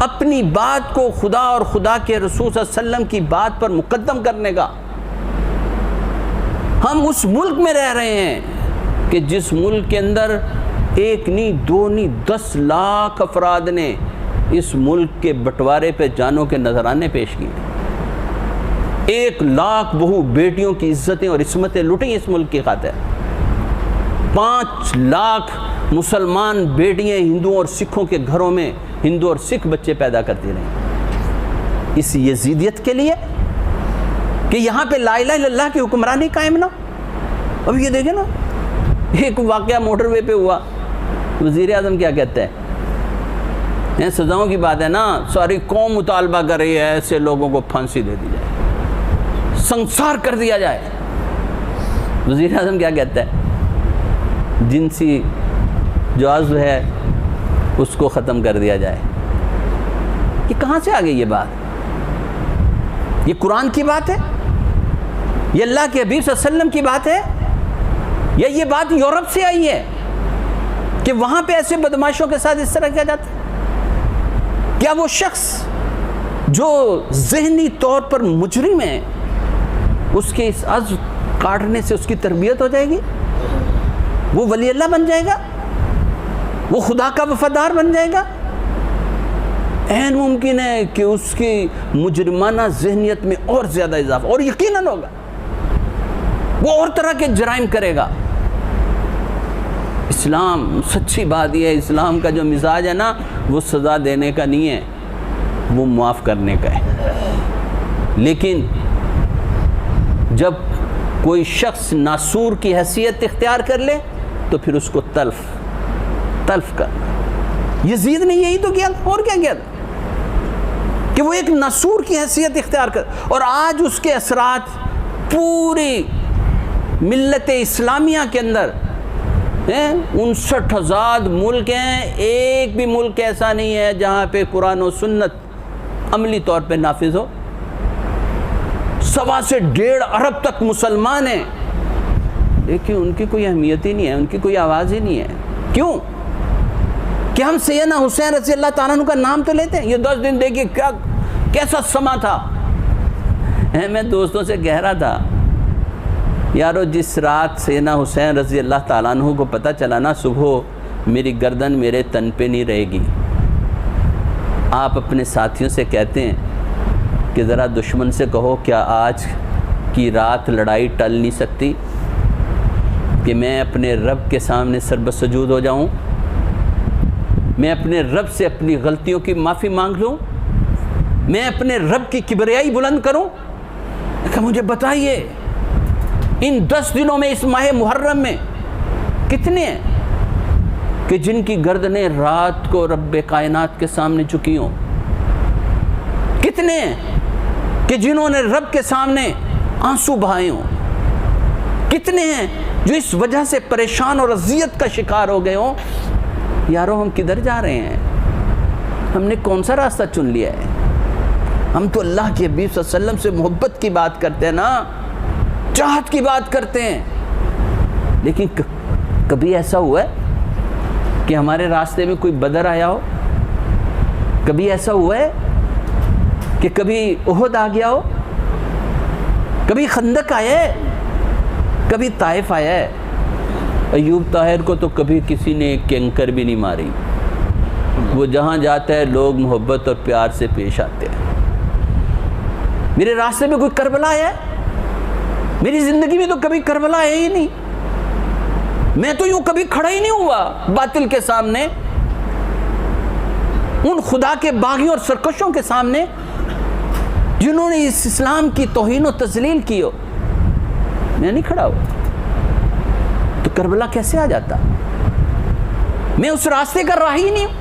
اپنی بات کو خدا اور خدا کے رسول صلی اللہ علیہ وسلم کی بات پر مقدم کرنے کا۔ ہم اس ملک میں رہ رہے ہیں کہ جس ملک کے اندر ایک نہیں، دو نہیں، 10 لاکھ افراد نے اس ملک کے بٹوارے پہ جانوں کے نذرانے پیش کیے، 1 لاکھ بہو بیٹیوں کی عزتیں اور عصمتیں لٹیں اس ملک کی خاطر، 5 لاکھ مسلمان بیٹیاں ہندوؤں اور سکھوں کے گھروں میں ہندو اور سکھ بچے پیدا کرتی رہیں، اس یزیدیت کے لیے کہ یہاں پہ لا الہ الا اللہ کی حکمرانی قائم نہ۔ اب یہ دیکھیں نا، ایک واقعہ موٹر وے پہ ہوا، وزیر اعظم کیا کہتے ہیں، سزاؤں کی بات ہے نا، ساری قوم مطالبہ کر رہی ہے ایسے لوگوں کو پھانسی دے دی جائے، سنسار کر دیا جائے۔ وزیر اعظم کیا کہتا ہے، جنسی جو عضو ہے اس کو ختم کر دیا جائے۔ یہ کہاں سے آ گئی یہ بات؟ یہ قرآن کی بات ہے؟ یہ اللہ کے حبیب صلی اللہ علیہ وسلم کی بات ہے؟ یا یہ بات یورپ سے آئی ہے کہ وہاں پہ ایسے بدماشوں کے ساتھ اس طرح کیا جاتا ہے؟ کیا وہ شخص جو ذہنی طور پر مجرم ہے، اس کے اس عضو کاٹنے سے اس کی تربیت ہو جائے گی؟ وہ ولی اللہ بن جائے گا؟ وہ خدا کا وفادار بن جائے گا؟ عین ممکن ہے کہ اس کی مجرمانہ ذہنیت میں اور زیادہ اضافہ، اور یقیناً ہوگا، وہ اور طرح کے جرائم کرے گا۔ اسلام سچی بات یہ ہے، اسلام کا جو مزاج ہے نا وہ سزا دینے کا نہیں ہے، وہ معاف کرنے کا ہے۔ لیکن جب کوئی شخص ناسور کی حیثیت اختیار کر لے تو پھر اس کو تلف کرنا۔ یزید نے یہی تو کیا، اور کیا کیا تھا کہ وہ ایک ناسور کی حیثیت اختیار کر، اور آج اس کے اثرات پوری ملت اسلامیہ کے اندر 59,000 ملک ہیں، ایک بھی ملک ایسا نہیں ہے جہاں پہ قرآن و سنت عملی طور پہ نافذ ہو۔ 1.25 سے 1.5 ارب تک مسلمان ہیں، لیکن ان کی کوئی اہمیت ہی نہیں ہے، ان کی کوئی آواز ہی نہیں ہے۔ کیوں کہ ہم سیدنا حسین رضی اللہ تعالیٰ عنہ کا نام تو لیتے ہیں۔ یہ 10 دن دیکھیے کیسا سما تھا۔ میں دوستوں سے کہہ رہا تھا، یارو جس رات سیدنا حسین رضی اللہ تعالیٰ عنہ کو پتہ چلا نا، صبح میری گردن میرے تن پہ نہیں رہے گی۔ آپ اپنے ساتھیوں سے کہتے ہیں کہ ذرا دشمن سے کہو کیا آج کی رات لڑائی ٹل نہیں سکتی، کہ میں اپنے رب کے سامنے سربسجود ہو جاؤں، میں اپنے رب سے اپنی غلطیوں کی معافی مانگ لوں، میں اپنے رب کی کبریائی بلند کروں۔ کہ مجھے بتائیے ان 10 دنوں میں، اس ماہ محرم میں کتنے ہیں کہ جن کی گردنیں رات کو رب کائنات کے سامنے جھکی ہوں؟ کتنے ہیں کہ جنہوں نے رب کے سامنے آنسو بہائے ہوں؟ کتنے ہیں جو اس وجہ سے پریشان اور اذیت کا شکار ہو گئے ہوں؟ یارو ہم کدھر جا رہے ہیں؟ ہم نے کون سا راستہ چن لیا ہے؟ ہم تو اللہ کے حبیب صلی اللہ علیہ وسلم سے محبت کی بات کرتے ہیں نا، چاہت کی بات کرتے ہیں، لیکن کبھی ایسا ہوا ہے کہ ہمارے راستے میں کوئی بدر آیا ہو؟ کبھی ایسا ہوا ہے کہ کبھی احد آ گیا ہو؟ کبھی خندق آیا ہے؟ کبھی طائف آیا ہے؟ ایوب طاہر کو تو کبھی کسی نے کینکر بھی نہیں ماری، وہ جہاں جاتا ہے لوگ محبت اور پیار سے پیش آتے ہیں۔ میرے راستے میں کوئی کربلا آیا ہے؟ میری زندگی میں تو کبھی کربلا آیا ہی نہیں۔ میں تو یوں کبھی کھڑا ہی نہیں ہوا باطل کے سامنے، ان خدا کے باغیوں اور سرکشوں کے سامنے جنہوں نے اس اسلام کی توہین و تذلیل کی ہو، میں نہیں کھڑا ہوا۔ تو کربلا کیسے آ جاتا؟ میں اس راستے کا راہ ہی نہیں ہوں،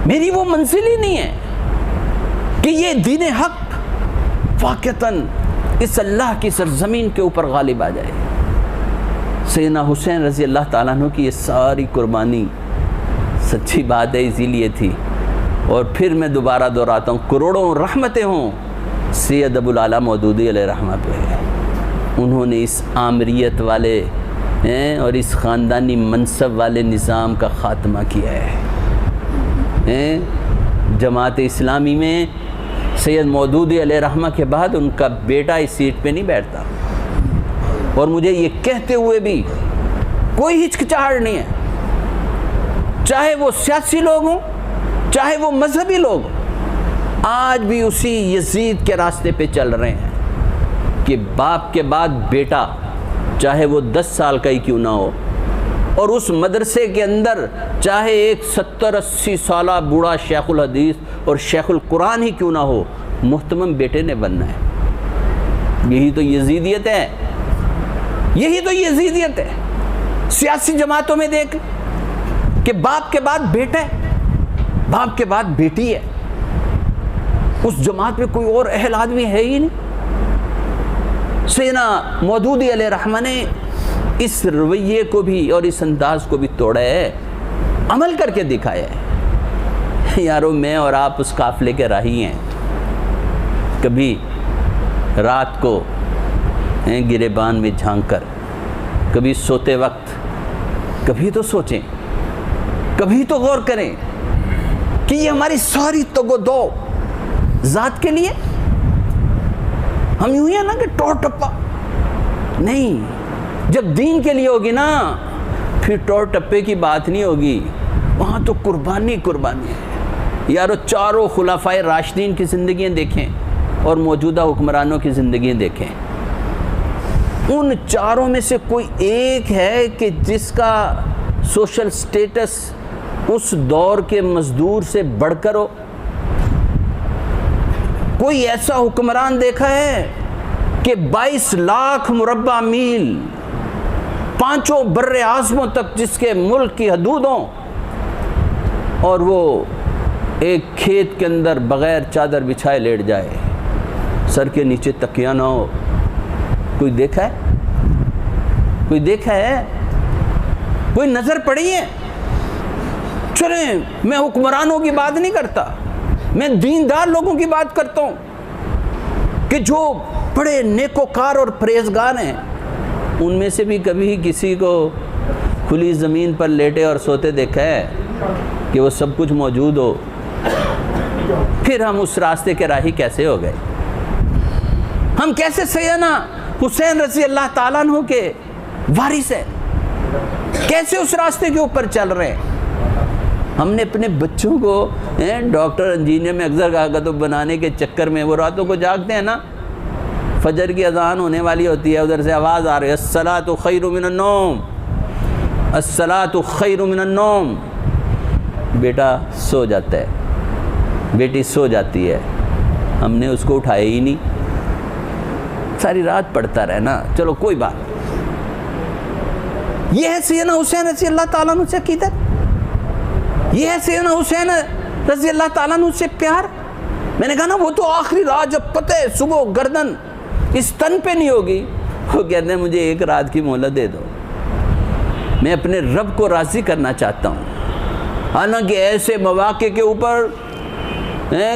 میری وہ منزل ہی نہیں ہے کہ یہ دین حق واقعتاً اس اللہ کی سرزمین کے اوپر غالب آ جائے۔ سیدنا حسین رضی اللہ تعالیٰ عنہ کی یہ ساری قربانی سچی بات ہے اسی لیے تھی۔ اور پھر میں دوبارہ دہراتا ہوں، کروڑوں رحمتیں ہوں سید ابو العلا مودودی علیہ رحمہ پہ، انہوں نے اس آمریت والے اور اس خاندانی منصب والے نظام کا خاتمہ کیا ہے۔ جماعت اسلامی میں سید مودودی علیہ رحمہ کے بعد ان کا بیٹا اس سیٹ پہ نہیں بیٹھتا، اور مجھے یہ کہتے ہوئے بھی کوئی ہچکچاہٹ نہیں ہے، چاہے وہ سیاسی لوگ ہوں چاہے وہ مذہبی لوگ ہوں، آج بھی اسی یزید کے راستے پہ چل رہے ہیں کہ باپ کے بعد بیٹا، چاہے وہ 10 سال کا ہی کیوں نہ ہو، اور اس مدرسے کے اندر چاہے ایک 70-80 سالہ بوڑھا شیخ الحدیث اور شیخ القرآن ہی کیوں نہ ہو، محتمم بیٹے نے بننا ہے۔ یہی تو یزیدیت ہے، یہی تو یزیدیت ہے۔ سیاسی جماعتوں میں دیکھ کہ باپ کے بعد بیٹا ہے، باپ کے بعد بیٹی ہے، اس جماعت میں کوئی اور اہل آدمی ہے ہی نہیں۔ سیدنا مودودی علیہ رحمہ نے اس رویے کو بھی اور اس انداز کو بھی توڑا ہے، عمل کر کے دکھایا ہے۔ یارو میں اور آپ اس قافلے کے راہی ہیں، کبھی رات کو گریبان میں جھانک کر، کبھی سوتے وقت، کبھی تو سوچیں، کبھی تو غور کریں کہ یہ ہماری ساری تگ و دو ذات کے لیے، ہم یوں ہی ہیں نا کہ ٹور ٹپا نہیں، جب دین کے لیے ہوگی نا پھر ٹور ٹپے کی بات نہیں ہوگی، وہاں تو قربانی قربانی ہے۔ یارو چاروں خلفائے راشدین کی زندگیاں دیکھیں اور موجودہ حکمرانوں کی زندگیاں دیکھیں، ان چاروں میں سے کوئی ایک ہے کہ جس کا سوشل سٹیٹس اس دور کے مزدور سے بڑھ کر ہو؟ کوئی ایسا حکمران دیکھا ہے کہ 22 لاکھ مربع میل 5 بر اعظموں تک جس کے ملک کی حدود ہوں اور وہ ایک کھیت کے اندر بغیر چادر بچھائے لیٹ جائے، سر کے نیچے تکیہ نہ ہو؟ کوئی دیکھا ہے؟ کوئی دیکھا ہے؟ کوئی نظر پڑی ہے؟ چلیں، میں حکمرانوں کی بات نہیں کرتا، میں دیندار لوگوں کی بات کرتا ہوں کہ جو بڑے نیکوکار اور پرہیزگار ہیں، ان میں سے بھی کبھی کسی کو کھلی زمین پر لیٹے اور سوتے دیکھا ہے کہ وہ سب کچھ موجود ہو؟ پھر ہم اس راستے کے راہی کیسے ہو گئے؟ ہم کیسے سیدنا حسین رضی اللہ تعالیٰ عنہ کے وارث ہیں؟ کیسے اس راستے کے اوپر چل رہے ہیں؟ ہم نے اپنے بچوں کو ڈاکٹر انجینئر میں اکثر کہا تو بنانے کے چکر میں وہ راتوں کو جاگتے ہیں نا، فجر کی اذان ہونے والی ہوتی ہے، ادھر سے آواز آ رہی ہے الصلاۃ خیر من النوم، الصلاۃ خیر من النوم، بیٹا سو جاتا ہے، بیٹی سو جاتی ہے، ہم نے اس کو اٹھایا ہی نہیں، ساری رات پڑھتا رہنا، چلو کوئی بات۔ یہ ہے سیدنا حسین رضی اللہ تعالیٰ عنہ سے عقیدت، یہ ہے سیدنا حسین رضی اللہ تعالیٰ عنہ سے پیار۔ میں نے کہا نا وہ تو آخری رات جب پتہ ہے صبح گردن اس تن پہ نہیں ہوگی، وہ کہتے ہیں مجھے ایک رات کی مہلت دے دو، میں اپنے رب کو راضی کرنا چاہتا ہوں۔ حالانکہ ایسے مواقع کے اوپر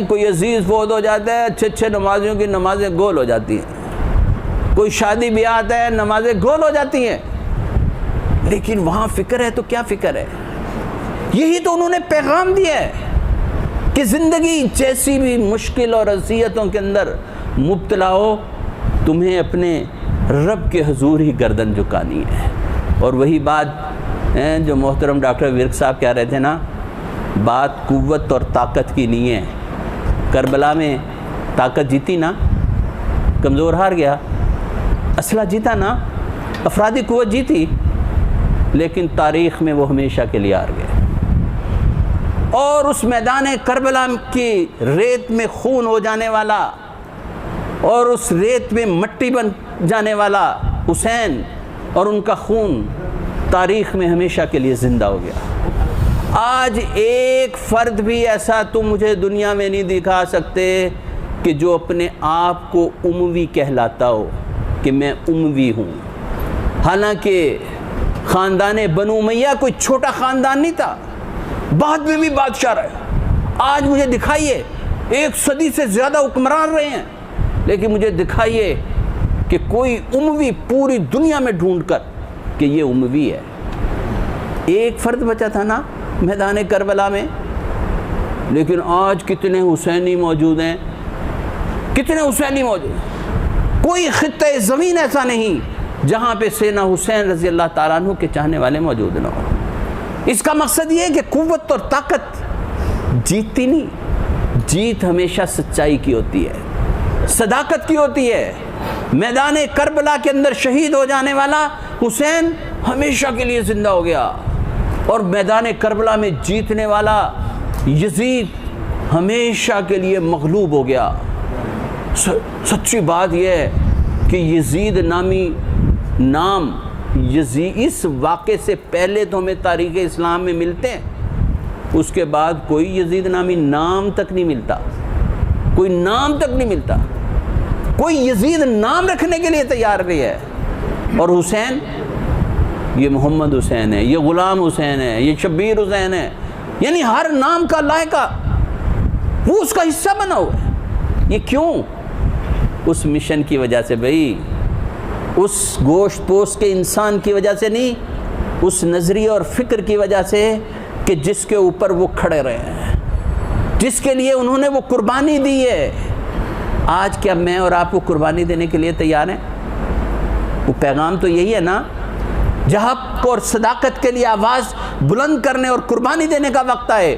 کوئی عزیز فوت ہو جاتا ہے، اچھے نمازیوں کی نمازیں گول ہو جاتی ہیں، کوئی شادی بیاہ آتا ہے نمازیں گول ہو جاتی ہیں، لیکن وہاں فکر ہے تو کیا فکر ہے؟ یہی تو انہوں نے پیغام دیا ہے کہ زندگی جیسی بھی مشکل اور اذیتوں کے اندر مبتلا ہو، تمہیں اپنے رب کے حضور ہی گردن جھکانی ہے۔ اور وہی بات جو محترم ڈاکٹر ورک صاحب کہہ رہے تھے نا، بات قوت اور طاقت کی نہیں ہے۔ کربلا میں طاقت جیتی نا، کمزور ہار گیا، اسلحہ جیتا نا، افرادی قوت جیتی، لیکن تاریخ میں وہ ہمیشہ کے لیے ہار گئے۔ اور اس میدان کربلا کی ریت میں خون ہو جانے والا اور اس ریت میں مٹی بن جانے والا حسین اور ان کا خون تاریخ میں ہمیشہ کے لیے زندہ ہو گیا۔ آج ایک فرد بھی ایسا تم مجھے دنیا میں نہیں دکھا سکتے کہ جو اپنے آپ کو اموی کہلاتا ہو کہ میں اموی ہوں۔ حالانکہ خاندان بنو امیہ کوئی چھوٹا خاندان نہیں تھا، بعد میں بھی بادشاہ رہے۔ آج مجھے دکھائیے، 1 صدی سے زیادہ حکمران رہے ہیں، لیکن مجھے دکھائیے کہ کوئی اموی پوری دنیا میں ڈھونڈ کر کہ یہ اموی ہے۔ ایک فرد بچا تھا نا میدان کربلا میں، لیکن آج کتنے حسینی موجود ہیں، کتنے حسینی موجود ہیں۔ کوئی خطہ زمین ایسا نہیں جہاں پہ سیدنا حسین رضی اللہ تعالیٰ عنہ کے چاہنے والے موجود نہ ہوں۔ اس کا مقصد یہ ہے کہ قوت اور طاقت جیتتی نہیں، جیت ہمیشہ سچائی کی ہوتی ہے، صداقت کی ہوتی ہے۔ میدان کربلا کے اندر شہید ہو جانے والا حسین ہمیشہ کے لیے زندہ ہو گیا، اور میدان کربلا میں جیتنے والا یزید ہمیشہ کے لیے مغلوب ہو گیا۔ سچی بات یہ ہے کہ یزید نامی نام اس واقعے سے پہلے تو ہمیں تاریخ اسلام میں ملتے ہیں، اس کے بعد کوئی یزید نامی نام تک نہیں ملتا، کوئی نام تک نہیں ملتا، کوئی یزید نام رکھنے کے لیے تیار نہیں ہے۔ اور حسین، یہ محمد حسین ہے، یہ غلام حسین ہے، یہ شبیر حسین ہے، یعنی ہر نام کا لائقہ وہ اس کا حصہ بنا ہوا ہے۔ یہ کیوں؟ اس مشن کی وجہ سے بھائی، اس گوشت پوست کے انسان کی وجہ سے نہیں، اس نظریہ اور فکر کی وجہ سے کہ جس کے اوپر وہ کھڑے رہے ہیں، جس کے لیے انہوں نے وہ قربانی دی ہے۔ آج کیا میں اور آپ کو قربانی دینے کے لیے تیار ہیں؟ وہ پیغام تو یہی ہے نا، جہاں اور صداقت کے لیے آواز بلند کرنے اور قربانی دینے کا وقت آئے،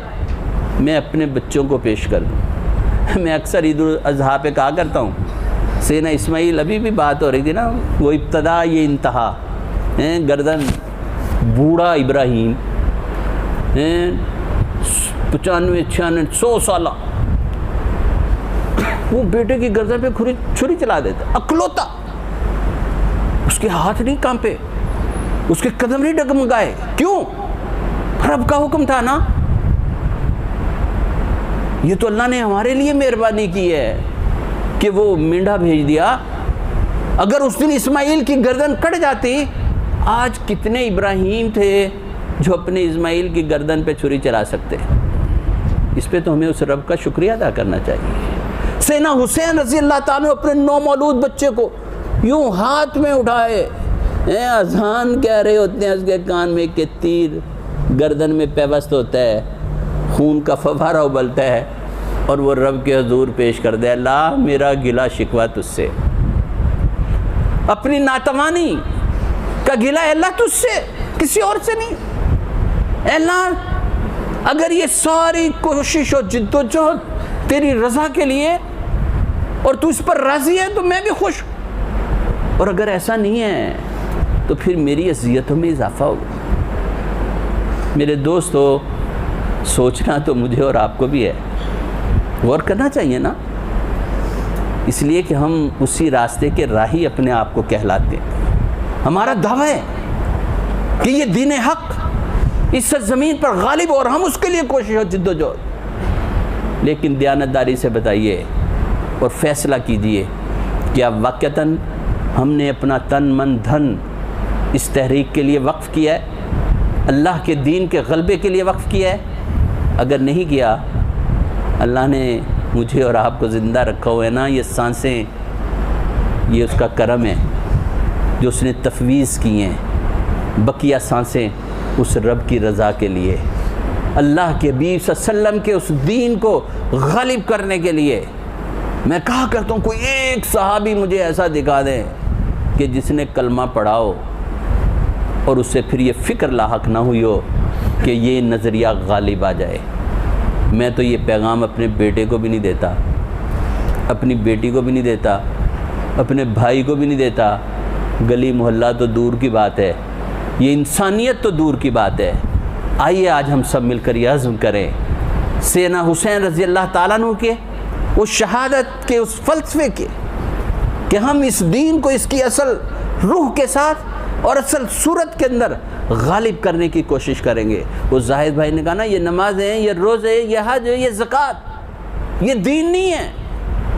میں اپنے بچوں کو پیش کر دوں۔ میں اکثر عید الاضحیٰ پہ کہا کرتا ہوں، سینا اسماعیل ابھی بھی بات ہو رہی تھی نا، وہ ابتدا یہ انتہا، گردن بوڑھا ابراہیم 95 96 100 سالہ، وہ بیٹے کی گردن پہ چھری چلا دیتا، اکلوتا، اس کے ہاتھ نہیں کانپے، اس کے قدم نہیں ڈگمگائے، کیوں؟ رب کا حکم تھا نا۔ یہ تو اللہ نے ہمارے لیے مہربانی کی ہے کہ وہ مینڈا بھیج دیا۔ اگر اس دن اسماعیل کی گردن کٹ جاتی، آج کتنے ابراہیم تھے جو اپنے اسماعیل کی گردن پہ چھری چلا سکتے؟ اس پہ تو ہمیں اس رب کا شکریہ ادا کرنا چاہیے۔ سینا حسین رضی اللہ تعالیٰ اپنے نومولود بچے کو یوں ہاتھ میں اٹھائے، اذان کہہ رہے ہوتے ہیں اس کے کان میں کہ تیر گردن میں پیوست ہوتا ہے، خون کا فوارہ ابلتا ہے، اور وہ رب کے حضور پیش کر دے، اللہ میرا گلہ شکوہ تجھ سے، اپنی ناتوانی کا گلہ اللہ تجھ سے، کسی اور سے نہیں۔ اللہ اگر یہ ساری کوشش و جد و جہد تیری رضا کے لیے اور تو اس پر راضی ہے تو میں بھی خوش ہوں، اور اگر ایسا نہیں ہے تو پھر میری اذیتوں میں اضافہ ہوگا۔ میرے دوستو، سوچنا تو مجھے اور آپ کو بھی ہے، غور کرنا چاہیے نا، اس لیے کہ ہم اسی راستے کے راہی اپنے آپ کو کہلاتے ہیں۔ ہمارا دعویٰ ہے کہ یہ دین حق اس زمین پر غالب، اور ہم اس کے لیے کوشش و جد و جہد، لیکن دیانتداری سے بتائیے اور فیصلہ کیجئے کہ اب واقعتاً ہم نے اپنا تن من دھن اس تحریک کے لیے وقف کیا ہے، اللہ کے دین کے غلبے کے لیے وقف کیا ہے؟ اگر نہیں کیا، اللہ نے مجھے اور آپ کو زندہ رکھا ہوا ہے نا، یہ سانسیں، یہ اس کا کرم ہے جو اس نے تفویض کی ہیں، بقیہ سانسیں اس رب کی رضا کے لیے، اللہ کے حبیب صلی اللہ علیہ وسلم کے اس دین کو غالب کرنے کے لیے۔ میں کہا کرتا ہوں کوئی ایک صحابی مجھے ایسا دکھا دیں کہ جس نے کلمہ پڑھا ہو اور اس سے پھر یہ فکر لاحق نہ ہوئی ہو کہ یہ نظریہ غالب آ جائے۔ میں تو یہ پیغام اپنے بیٹے کو بھی نہیں دیتا، اپنی بیٹی کو بھی نہیں دیتا، اپنے بھائی کو بھی نہیں دیتا، گلی محلہ تو دور کی بات ہے، یہ انسانیت تو دور کی بات ہے۔ آئیے آج ہم سب مل کر یہ عزم کریں، سینا حسین رضی اللہ تعالیٰ عنہ کے اس شہادت کے اس فلسفے کے، کہ ہم اس دین کو اس کی اصل روح کے ساتھ اور اصل صورت کے اندر غالب کرنے کی کوشش کریں گے۔ وہ زاہد بھائی نے کہا نا، یہ نماز ہے، یہ روزے، یہ حج ہے، یہ زکوٰۃ، یہ دین نہیں ہے،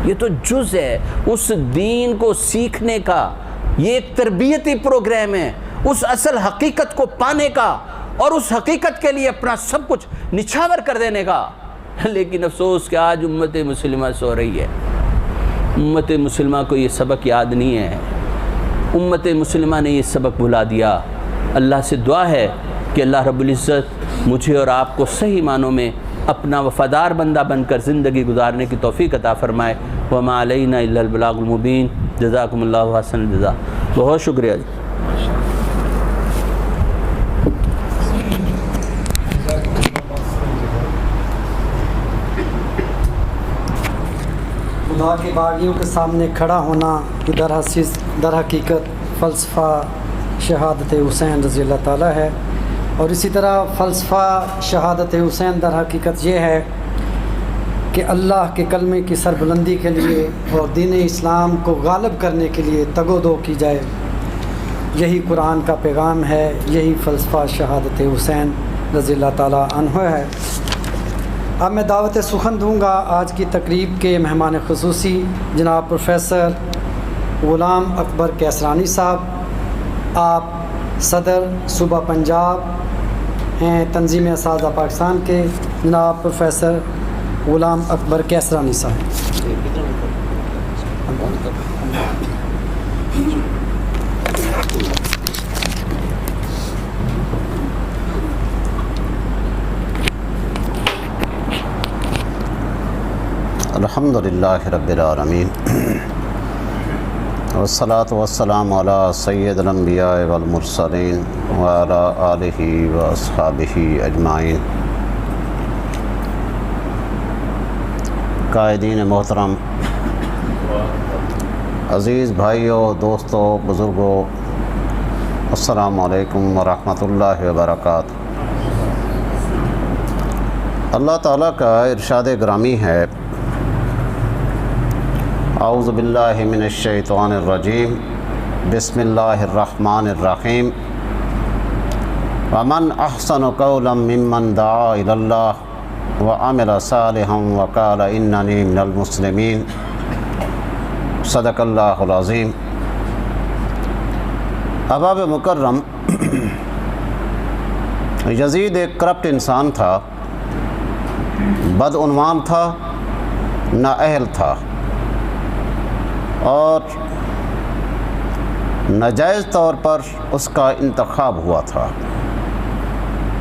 یہ تو جز ہے اس دین کو سیکھنے کا، یہ ایک تربیتی پروگرام ہے اس اصل حقیقت کو پانے کا اور اس حقیقت کے لیے اپنا سب کچھ نچھاور کر دینے کا۔ لیکن افسوس کہ آج امت مسلمہ سو رہی ہے، امت مسلمہ کو یہ سبق یاد نہیں ہے، امت مسلمہ نے یہ سبق بھلا دیا۔ اللہ سے دعا ہے کہ اللہ رب العزت مجھے اور آپ کو صحیح معنوں میں اپنا وفادار بندہ بن کر زندگی گزارنے کی توفیق عطا فرمائے۔ وما علینا الا البلاغ المبین۔ جزاکم اللہ حسن الجزا۔ بہت شکریہ جی۔ خدا کے باغیوں کے سامنے کھڑا ہونا کہ در حقیقت فلسفہ شہادت حسین رضی اللہ تعالیٰ ہے، اور اسی طرح فلسفہ شہادت حسین در حقیقت یہ ہے کہ اللہ کے کلمے کی سربلندی کے لیے اور دین اسلام کو غالب کرنے کے لیے تگ و دو کی جائے۔ یہی قرآن کا پیغام ہے، یہی فلسفہ شہادت حسین رضی اللہ تعالیٰ عنہ ہے۔ اب میں دعوت سخن دوں گا آج کی تقریب کے مہمان خصوصی جناب پروفیسر غلام اکبر کیسرانی صاحب۔ آپ صدر صوبہ پنجاب ہیں تنظیم اساتذہ پاکستان کے، جناب پروفیسر غلام اکبر کیسرانی صاحب۔ الحمدللہ رب العالمین، والصلاة والسلام علی سید الانبیاء والمرسلین وعلی آلہ واصحابہ اجمعین۔ قائدین محترم، عزیز بھائیوں، دوستوں، بزرگوں، السلام علیکم ورحمۃ اللہ وبرکاتہ۔ اللہ تعالیٰ کا ارشاد گرامی ہے، اعوذ باللہ من الشیطان الرجیم، بسم اللہ الرحمن الرحیم، ومن احسن قولا ممن دعا الی اللہ وعمل صالحا وقال اننی من المسلمین، صدق اللہ العظیم۔ احباب مکرم، یزید ایک کرپٹ انسان تھا، بدعنوان تھا، نااہل تھا اور ناجائز طور پر اس کا انتخاب ہوا تھا۔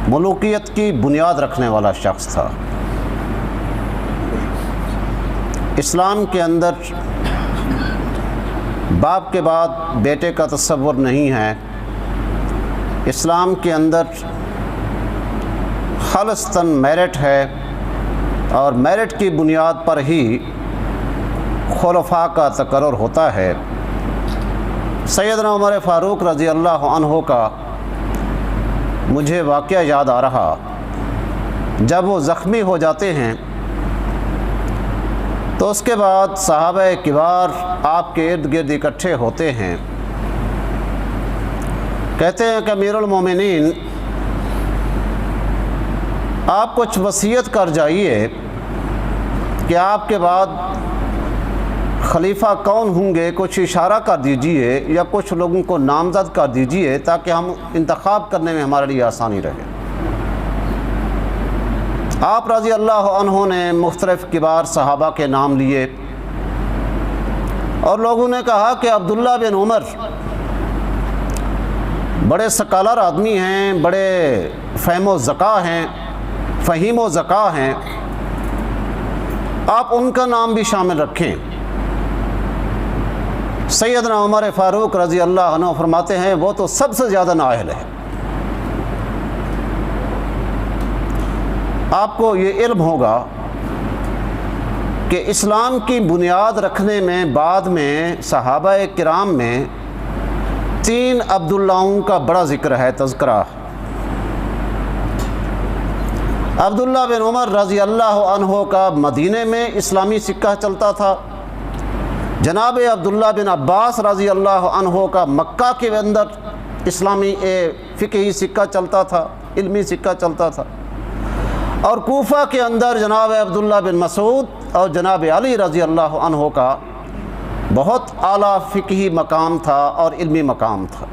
ملوکیت کی بنیاد رکھنے والا شخص تھا۔ اسلام کے اندر باپ کے بعد بیٹے کا تصور نہیں ہے۔ اسلام کے اندر خالصتاً میرٹ ہے اور میرٹ کی بنیاد پر ہی خلفاء کا تقرر ہوتا ہے۔ سیدنا عمر فاروق رضی اللہ عنہ کا مجھے واقعہ یاد آ رہا، جب وہ زخمی ہو جاتے ہیں تو اس کے بعد صحابہ کبار آپ کے ارد گرد اکٹھے ہوتے ہیں، کہتے ہیں کہ امیر المومنین، آپ کچھ وصیت کر جائیے کہ آپ کے بعد خلیفہ کون ہوں گے، کچھ اشارہ کر دیجئے یا کچھ لوگوں کو نامزد کر دیجئے تاکہ ہم انتخاب کرنے میں ہمارے لیے آسانی رہے۔ آپ رضی اللہ عنہ نے مختلف کبار صحابہ کے نام لیے اور لوگوں نے کہا کہ عبداللہ بن عمر بڑے سکالر آدمی ہیں، بڑے فہیم و ذکا ہیں، آپ ان کا نام بھی شامل رکھیں۔ سیدنا عمر فاروق رضی اللہ عنہ فرماتے ہیں وہ تو سب سے زیادہ نااہل ہے۔ آپ کو یہ علم ہوگا کہ اسلام کی بنیاد رکھنے میں بعد میں صحابہ کرام میں 3 عبداللہوں کا بڑا ذکر ہے، تذکرہ۔ عبداللہ بن عمر رضی اللہ عنہ کا مدینے میں اسلامی سکہ چلتا تھا، جناب عبداللہ بن عباس رضی اللہ عنہ کا مکہ کے اندر اسلامی فقہی سکہ چلتا تھا، علمی سکہ چلتا تھا، اور کوفہ کے اندر جناب عبداللہ بن مسعود اور جناب علی رضی اللہ عنہ کا بہت اعلیٰ فقہی مقام تھا اور علمی مقام تھا۔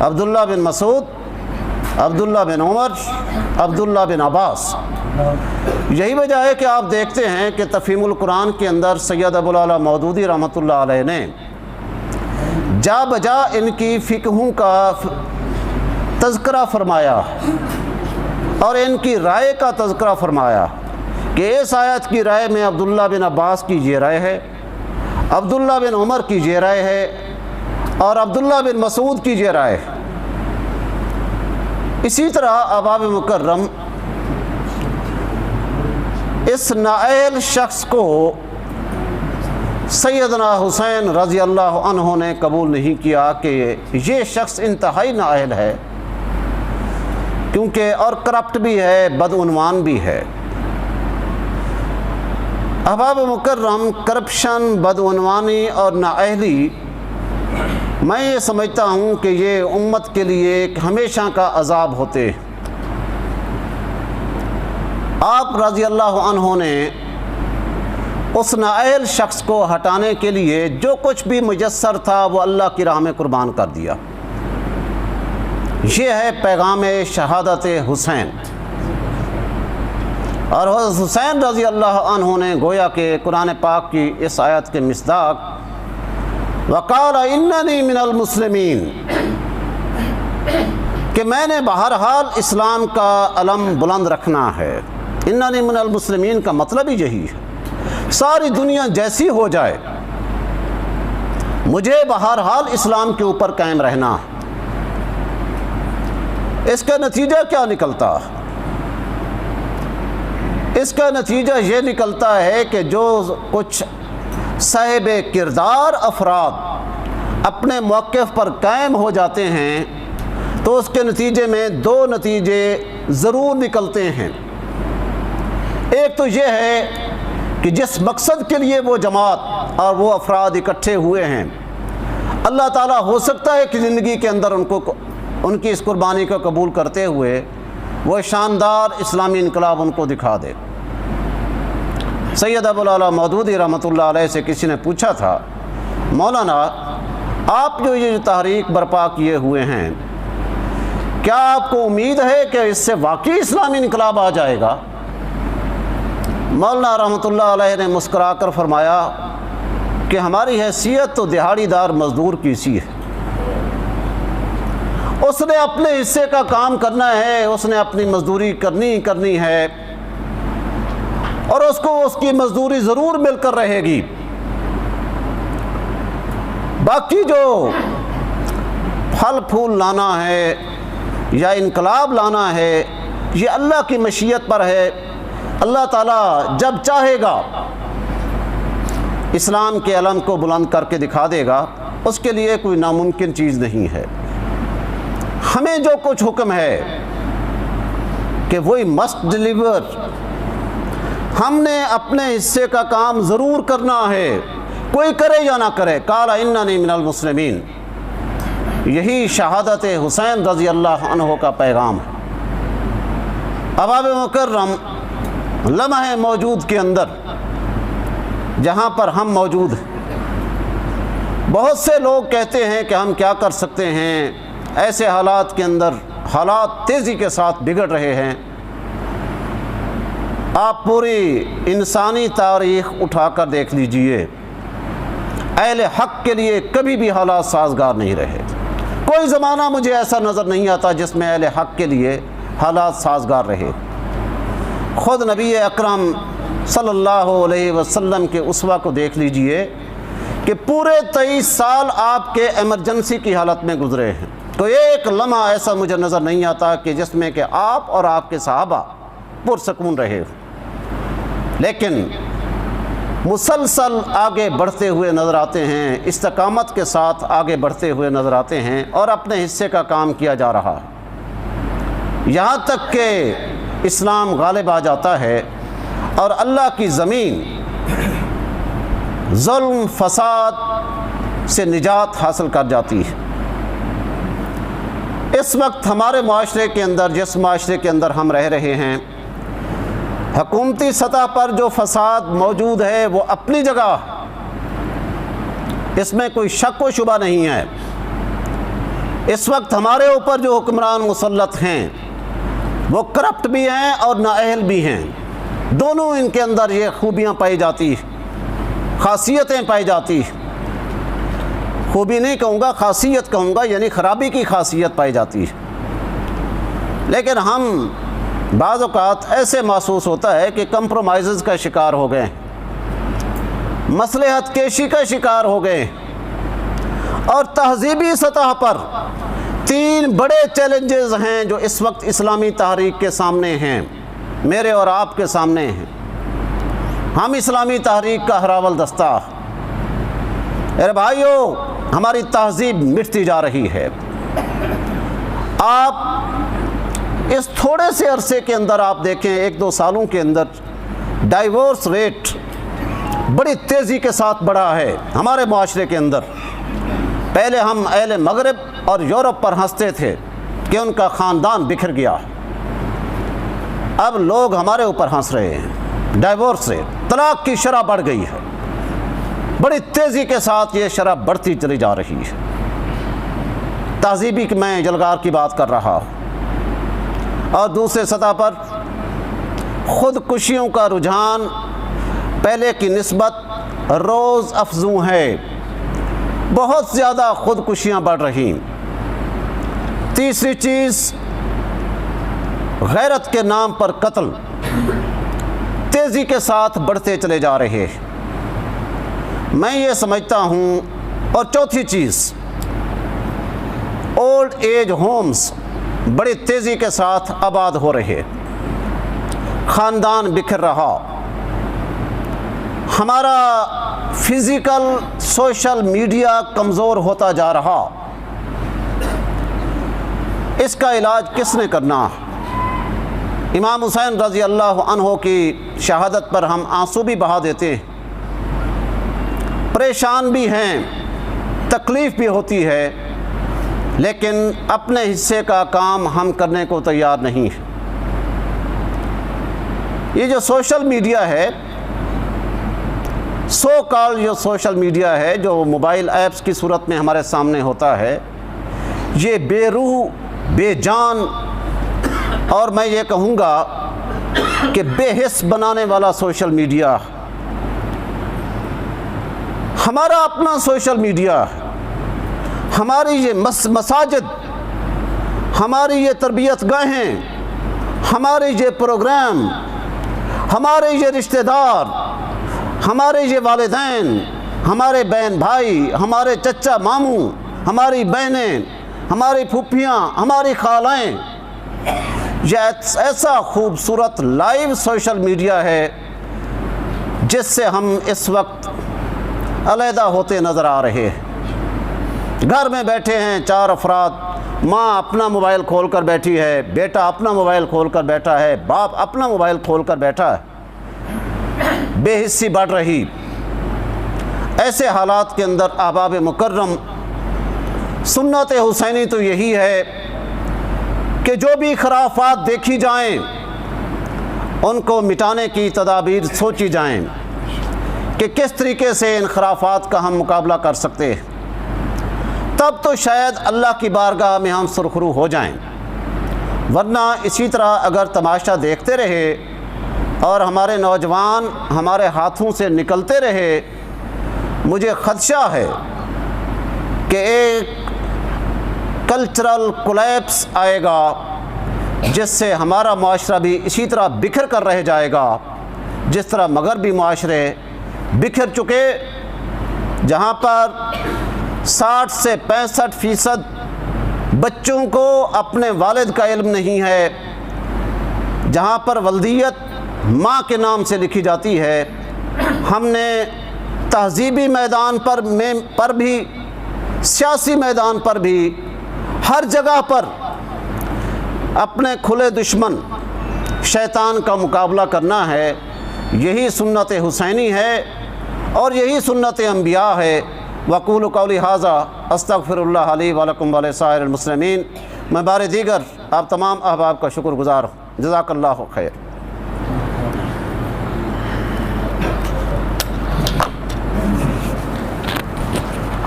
عبداللہ بن مسعود، عبداللہ بن عمر، عبداللہ بن عباس۔ یہی وجہ ہے کہ آپ دیکھتے ہیں کہ تفہیم القرآن کے اندر سید ابوالعلا مودودی رحمۃ اللہ علیہ نے جا بجا ان کی فقہوں کا تذکرہ فرمایا اور ان کی رائے کا تذکرہ فرمایا کہ اس آیت کی رائے میں عبداللہ بن عباس کی یہ رائے ہے، عبداللہ بن عمر کی یہ رائے ہے اور عبداللہ بن مسعود کی یہ رائے ہے۔ اسی طرح احباب مکرم، اس نااہل شخص کو سیدنا حسین رضی اللہ عنہ نے قبول نہیں کیا کہ یہ شخص انتہائی نااہل ہے، کیونکہ اور کرپٹ بھی ہے، بدعنوان بھی ہے۔ احباب مکرم، کرپشن، بدعنوانی اور نااہلی، میں یہ سمجھتا ہوں کہ یہ امت کے لیے ایک ہمیشہ کا عذاب ہوتے۔ آپ رضی اللہ عنہ نے اس نااہل شخص کو ہٹانے کے لیے جو کچھ بھی میسر تھا وہ اللہ کی راہ میں قربان کر دیا۔ یہ ہے پیغام شہادت حسین۔ اور حسین رضی اللہ عنہ نے گویا کہ قرآن پاک کی اس آیت کے مصداق وقال اننی من المسلمین، کہ میں نے بہرحال اسلام کا علم بلند رکھنا ہے۔ اننی من المسلمین کا مطلب ہی یہی ہے، ساری دنیا جیسی ہو جائے مجھے بہرحال اسلام کے اوپر قائم رہنا۔ اس کا نتیجہ کیا نکلتا؟ اس کا نتیجہ یہ نکلتا ہے کہ جو کچھ صاحب کردار افراد اپنے موقف پر قائم ہو جاتے ہیں تو اس کے نتیجے میں دو نتیجے ضرور نکلتے ہیں۔ ایک تو یہ ہے کہ جس مقصد کے لیے وہ جماعت اور وہ افراد اکٹھے ہوئے ہیں، اللہ تعالیٰ ہو سکتا ہے کہ زندگی کے اندر ان کی اس قربانی کو قبول کرتے ہوئے وہ شاندار اسلامی انقلاب ان کو دکھا دے۔ سید ابو العلا مودودی رحمۃ اللہ علیہ سے کسی نے پوچھا تھا، مولانا آپ جو یہ تحریک برپا کیے ہوئے ہیں، کیا آپ کو امید ہے کہ اس سے واقعی اسلامی انقلاب آ جائے گا؟ مولانا رحمۃ اللہ علیہ نے مسکرا کر فرمایا کہ ہماری حیثیت تو دہاڑی دار مزدور کی سی ہے، اس نے اپنے حصے کا کام کرنا ہے، اس نے اپنی مزدوری کرنی ہے، اور اس کو اس کی مزدوری ضرور مل کر رہے گی۔ باقی جو پھل پھول لانا ہے یا انقلاب لانا ہے یہ اللہ کی مشیت پر ہے، اللہ تعالیٰ جب چاہے گا اسلام کے علم کو بلند کر کے دکھا دے گا، اس کے لیے کوئی ناممکن چیز نہیں ہے۔ ہمیں جو کچھ حکم ہے کہ وہی مسٹ ڈیلیور، ہم نے اپنے حصے کا کام ضرور کرنا ہے، کوئی کرے یا نہ کرے۔ قال اننی من المسلمین، یہی شہادت حسین رضی اللہ عنہ کا پیغام ہے۔ اباب مکرم لمحہ موجود کے اندر جہاں پر ہم موجود ہیں، بہت سے لوگ کہتے ہیں کہ ہم کیا کر سکتے ہیں، ایسے حالات کے اندر حالات تیزی کے ساتھ بگڑ رہے ہیں۔ آپ پوری انسانی تاریخ اٹھا کر دیکھ لیجئے، اہل حق کے لیے کبھی بھی حالات سازگار نہیں رہے۔ کوئی زمانہ مجھے ایسا نظر نہیں آتا جس میں اہل حق کے لیے حالات سازگار رہے۔ خود نبی اکرم صلی اللہ علیہ وسلم کے اسوہ کو دیکھ لیجئے کہ پورے 23 سال آپ کے ایمرجنسی کی حالت میں گزرے ہیں، تو ایک لمحہ ایسا مجھے نظر نہیں آتا کہ جس میں کہ آپ اور آپ کے صحابہ پرسکون رہے، لیکن مسلسل آگے بڑھتے ہوئے نظر آتے ہیں، استقامت کے ساتھ آگے بڑھتے ہوئے نظر آتے ہیں، اور اپنے حصے کا کام کیا جا رہا ہے، یہاں تک کہ اسلام غالب آ جاتا ہے اور اللہ کی زمین ظلم فساد سے نجات حاصل کر جاتی ہے۔ اس وقت ہمارے معاشرے کے اندر، جس معاشرے کے اندر ہم رہ رہے ہیں، حکومتی سطح پر جو فساد موجود ہے وہ اپنی جگہ، اس میں کوئی شک و شبہ نہیں ہے۔ اس وقت ہمارے اوپر جو حکمران مسلط ہیں وہ کرپٹ بھی ہیں اور نااہل بھی ہیں، دونوں ان کے اندر یہ خوبیاں پائی جاتی، خاصیتیں پائی جاتی، خوبی نہیں کہوں گا، خاصیت کہوں گا، یعنی خرابی کی خاصیت پائی جاتی ہے۔ لیکن ہم بعض اوقات ایسے محسوس ہوتا ہے کہ کمپرومائزز کا شکار ہو گئے، مصلحت کیشی کا شکار ہو گئے، اور تہذیبی سطح پر 3 بڑے چیلنجز ہیں جو اس وقت اسلامی تحریک کے سامنے ہیں، میرے اور آپ کے سامنے ہیں۔ ہم اسلامی تحریک کا ہراول دستہ، میرے بھائیوں، ہماری تہذیب مٹتی جا رہی ہے۔ آپ اس تھوڑے سے عرصے کے اندر آپ دیکھیں، 1-2 سالوں کے اندر ڈائیورس ریٹ بڑی تیزی کے ساتھ بڑھا ہے ہمارے معاشرے کے اندر۔ پہلے ہم اہل مغرب اور یورپ پر ہنستے تھے کہ ان کا خاندان بکھر گیا، اب لوگ ہمارے اوپر ہنس رہے ہیں۔ ڈائیورس ریٹ، طلاق کی شرح بڑھ گئی ہے، بڑی تیزی کے ساتھ یہ شرح بڑھتی چلی جا رہی ہے۔ تہذیبی میں جلگار کی بات کر رہا ہوں، اور دوسرے سطح پر خودکشیوں کا رجحان پہلے کی نسبت روز افزوں ہے، بہت زیادہ خودکشیاں بڑھ رہی۔ تیسری چیز، غیرت کے نام پر قتل تیزی کے ساتھ بڑھتے چلے جا رہے ہیں، میں یہ سمجھتا ہوں۔ اور چوتھی چیز، اولڈ ایج ہومز بڑی تیزی کے ساتھ آباد ہو رہے، خاندان بکھر رہا۔ ہمارا فزیکل سوشل میڈیا کمزور ہوتا جا رہا، اس کا علاج کس نے کرنا؟ امام حسین رضی اللہ عنہ کی شہادت پر ہم آنسو بھی بہا دیتے ہیں، پریشان بھی ہیں، تکلیف بھی ہوتی ہے، لیکن اپنے حصے کا کام ہم کرنے کو تیار نہیں ہیں۔ یہ جو سوشل میڈیا ہے، سو کال جو سوشل میڈیا ہے، جو موبائل ایپس کی صورت میں ہمارے سامنے ہوتا ہے، یہ بے روح، بے جان، اور میں یہ کہوں گا کہ بے حس بنانے والا سوشل میڈیا، ہمارا اپنا سوشل میڈیا، ہماری یہ مساجد، ہماری یہ تربیت گاہیں، ہمارے یہ پروگرام، ہمارے یہ رشتہ دار، ہمارے یہ والدین، ہمارے بہن بھائی، ہمارے چچا ماموں، ہماری بہنیں، ہماری پھوپھیاں، ہماری خالائیں، یہ ایسا خوبصورت لائیو سوشل میڈیا ہے جس سے ہم اس وقت علیحدہ ہوتے نظر آ رہے ہیں۔ گھر میں بیٹھے ہیں 4 افراد، ماں اپنا موبائل کھول کر بیٹھی ہے، بیٹا اپنا موبائل کھول کر بیٹھا ہے، باپ اپنا موبائل کھول کر بیٹھا ہے، بے حسی بڑھ رہی۔ ایسے حالات کے اندر احباب مکرم، سنت حسینی تو یہی ہے کہ جو بھی خرافات دیکھی جائیں ان کو مٹانے کی تدابیر سوچی جائیں کہ کس طریقے سے ان خرافات کا ہم مقابلہ کر سکتے ہیں، تب تو شاید اللہ کی بارگاہ میں ہم سرخرو ہو جائیں۔ ورنہ اسی طرح اگر تماشا دیکھتے رہے اور ہمارے نوجوان ہمارے ہاتھوں سے نکلتے رہے، مجھے خدشہ ہے کہ ایک کلچرل کولیپس آئے گا جس سے ہمارا معاشرہ بھی اسی طرح بکھر کر رہ جائے گا جس طرح مغربی معاشرے بکھر چکے، جہاں پر 60 سے 65% بچوں کو اپنے والد کا علم نہیں ہے، جہاں پر ولدیت ماں کے نام سے لکھی جاتی ہے۔ ہم نے تہذیبی میدان پر بھی، سیاسی میدان پر بھی، ہر جگہ پر اپنے کھلے دشمن شیطان کا مقابلہ کرنا ہے۔ یہی سنت حسینی ہے اور یہی سنت انبیاء ہے۔ وقول قولی ھذا استغفر اللہ علی ولکم ولسائر المسلمین۔ میں بار دیگر آپ تمام احباب کا شکر گزار ہوں۔ جزاک اللہ خیر۔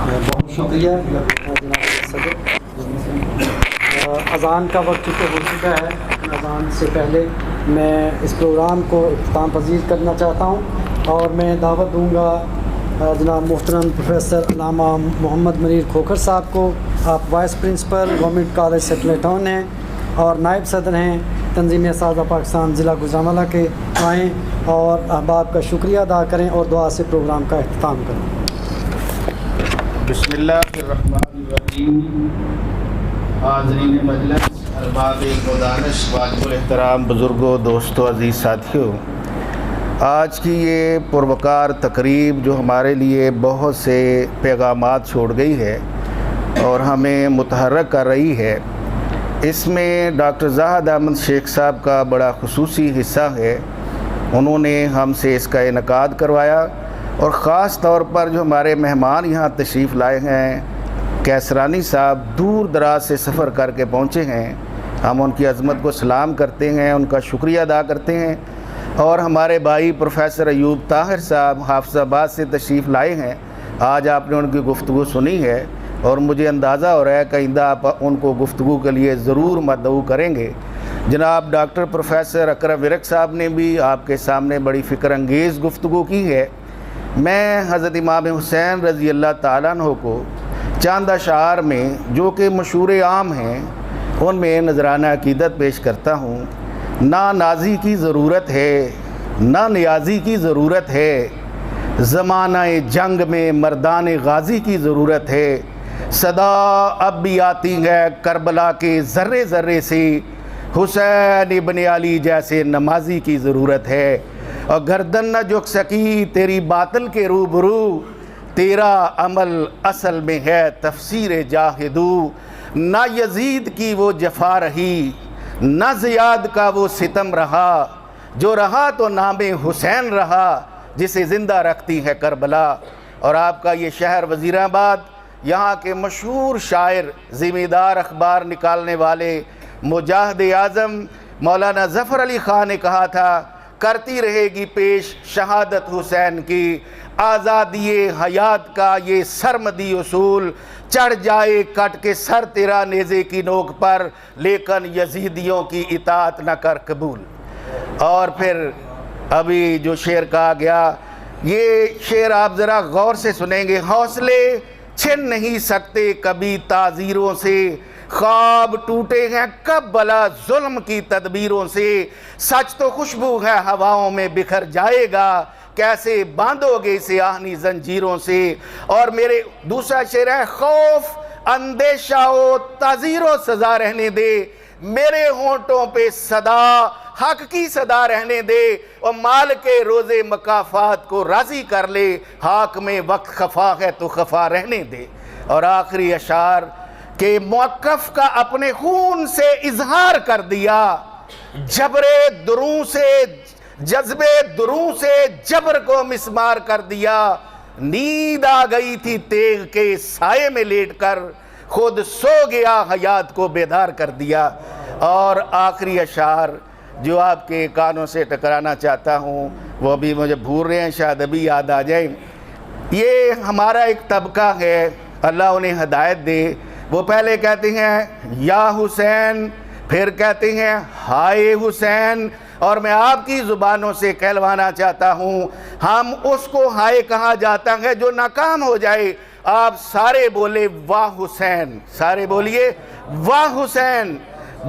بہت شکریہ جناب صدر۔ اذان کا وقت چونکہ ہو چکا ہے، اذان سے پہلے میں اس پروگرام کو اختتام پذیر کرنا چاہتا ہوں اور میں دعوت دوں گا جناب محترم پروفیسر علامہ محمد منیر کھوکھر صاحب کو۔ آپ vice principal government college Satellite Town ہیں اور نائب صدر ہیں تنظیم اساتذہ پاکستان ضلع گوجرانوالہ کے، آئیں اور احباب کا شکریہ ادا کریں اور دعا سے پروگرام کا اختتام کریں۔ بسم اللہ الرحمن الرحیم۔ حاضرین مجلس، ارباب مدانش، واجب الاحترام بزرگوں، دوستوں، عزیز ساتھیوں، آج کی یہ پروقار تقریب جو ہمارے لیے بہت سے پیغامات چھوڑ گئی ہے اور ہمیں متحرک کر رہی ہے، اس میں ڈاکٹر زاہد احمد شیخ صاحب کا بڑا خصوصی حصہ ہے۔ انہوں نے ہم سے اس کا انعقاد کروایا اور خاص طور پر جو ہمارے مہمان یہاں تشریف لائے ہیں، کیسرانی صاحب دور دراز سے سفر کر کے پہنچے ہیں، ہم ان کی عظمت کو سلام کرتے ہیں، ان کا شکریہ ادا کرتے ہیں۔ اور ہمارے بھائی پروفیسر ایوب طاہر صاحب حافظ آباد سے تشریف لائے ہیں، آج آپ نے ان کی گفتگو سنی ہے اور مجھے اندازہ ہو رہا ہے کہ آئندہ آپ ان کو گفتگو کے لیے ضرور مدعو کریں گے۔ جناب ڈاکٹر پروفیسر اکرم ورک صاحب نے بھی آپ کے سامنے بڑی فکر انگیز گفتگو کی ہے۔ میں حضرت امام حسین رضی اللہ تعالیٰ عنہ کو چند اشعار میں جو کہ مشہور عام ہیں ان میں نذرانہ عقیدت پیش کرتا ہوں۔ نہ نازی کی ضرورت ہے، نہ نیازی کی ضرورت ہے، زمانہ جنگ میں مردان غازی کی ضرورت ہے، صدا اب بھی آتی ہے کربلا کے ذرے ذرے سے، حسین ابن علی جیسے نمازی کی ضرورت ہے۔ اور گردن نہ جھک سکی تیری باطل کے روبرو، تیرا عمل اصل میں ہے تفسیر جاہدو، نہ یزید کی وہ جفا رہی نہ زیاد کا وہ ستم رہا، جو رہا تو نام حسین رہا جسے زندہ رکھتی ہے کربلا۔ اور آپ کا یہ شہر وزیر آباد، یہاں کے مشہور شاعر، ذمہ دار اخبار نکالنے والے، مجاہد اعظم مولانا ظفر علی خان نے کہا تھا، کرتی رہے گی پیش شہادت حسین کی، آزادی حیات کا یہ سرمدی اصول، چڑھ جائے کٹ کے سر تیرا نیزے کی نوک پر، لیکن یزیدیوں کی اطاعت نہ کر قبول۔ اور پھر ابھی جو شعر کہا گیا، یہ شعر آپ ذرا غور سے سنیں گے، حوصلے چھن نہیں سکتے کبھی تعزیروں سے، خواب ٹوٹے ہیں کب بلا ظلم کی تدبیروں سے، سچ تو خوشبو ہے ہواؤں میں بکھر جائے گا، کیسے باندھو گے اسے آہنی زنجیروں سے۔ اور میرے دوسرا شعر ہے، خوف اندیشہ و تعزیر و سزا رہنے دے، میرے ہونٹوں پہ صدا حق کی صدا رہنے دے، اور مال کے روزے مکافات کو راضی کر لے، حاک میں وقت خفا ہے تو خفا رہنے دے۔ اور آخری اشعار کہ موقف کا اپنے خون سے اظہار کر دیا، جبر دروں سے جذبے دروں سے جبر کو مسمار کر دیا، نیند آ گئی تھی تیغ کے سائے میں لیٹ کر، خود سو گیا حیات کو بیدار کر دیا۔ اور آخری اشعار جو آپ کے کانوں سے ٹکرانا چاہتا ہوں، وہ ابھی مجھے بھول رہے ہیں، شاید ابھی یاد آ جائیں۔ یہ ہمارا ایک طبقہ ہے، اللہ انہیں ہدایت دے، وہ پہلے کہتے ہیں یا حسین، پھر کہتے ہیں ہائے حسین، اور میں آپ کی زبانوں سے کہلوانا چاہتا ہوں، ہم اس کو ہائے کہا جاتا ہے جو ناکام ہو جائے۔ آپ سارے بولے واہ حسین، سارے بولیے واہ حسین،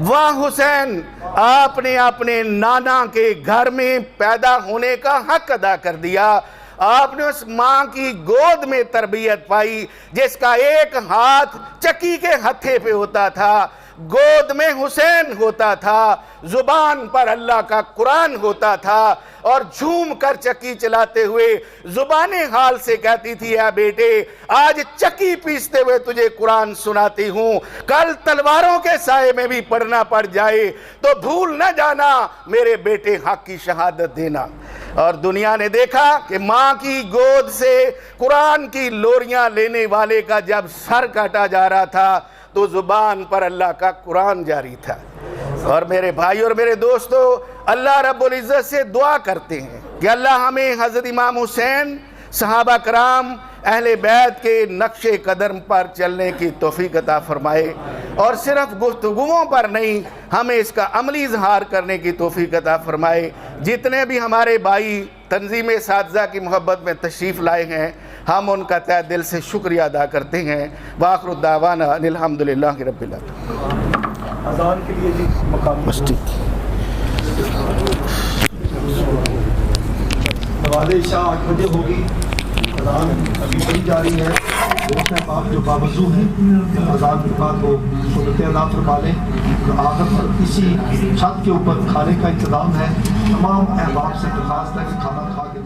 واہ حسین، آپ نے اپنے نانا کے گھر میں پیدا ہونے کا حق ادا کر دیا، آپ نے اس ماں کی گود میں تربیت پائی جس کا ایک ہاتھ چکی کے ہتھے پہ ہوتا تھا، گود میں حسین ہوتا تھا، زبان پر اللہ کا قرآن ہوتا تھا، اور جھوم کر چکی چلاتے ہوئے زبان حال سے کہتی تھی، اے بیٹے آج چکی پیستے ہوئے تجھے قرآن سناتی ہوں، کل تلواروں کے سائے میں بھی پڑھنا پڑ جائے تو بھول نہ جانا میرے بیٹے حق کی شہادت دینا۔ اور دنیا نے دیکھا کہ ماں کی گود سے قرآن کی لوریاں لینے والے کا جب سر کاٹا جا رہا تھا تو زبان پر اللہ کا قرآن جاری تھا۔ اور میرے بھائی اور میرے دوستو، اللہ رب العزت سے دعا کرتے ہیں کہ اللہ ہمیں حضرت امام حسین، صحابہ کرام، اہل بیت کے نقش قدم پر چلنے کی توفیق عطا فرمائے، اور صرف گفتگوؤں پر نہیں، ہمیں اس کا عملی اظہار کرنے کی توفیق عطا فرمائے۔ جتنے بھی ہمارے بھائی تنظیم اساتذہ کی محبت میں تشریف لائے ہیں، ہم ان کا تہ دل سے شکریہ ادا کرتے ہیں۔ وآخر الدعوانا ان الحمدللہ رب العالمین۔ اذان کے لیے جی مقام بس ٹھیک۔ نماز عشاء 8 بجے ہوگی، اذان ابھی پڑھی جا رہی ہے۔ دوست احباب جو باوضو ہیں اذان کے بعد وہ سنتیں ادا فرما لیں۔ آخر پر اسی چھت کے اوپر کھانے کا انتظام ہے، تمام احباب سے درخواست ہے کہ کھانا کھا کے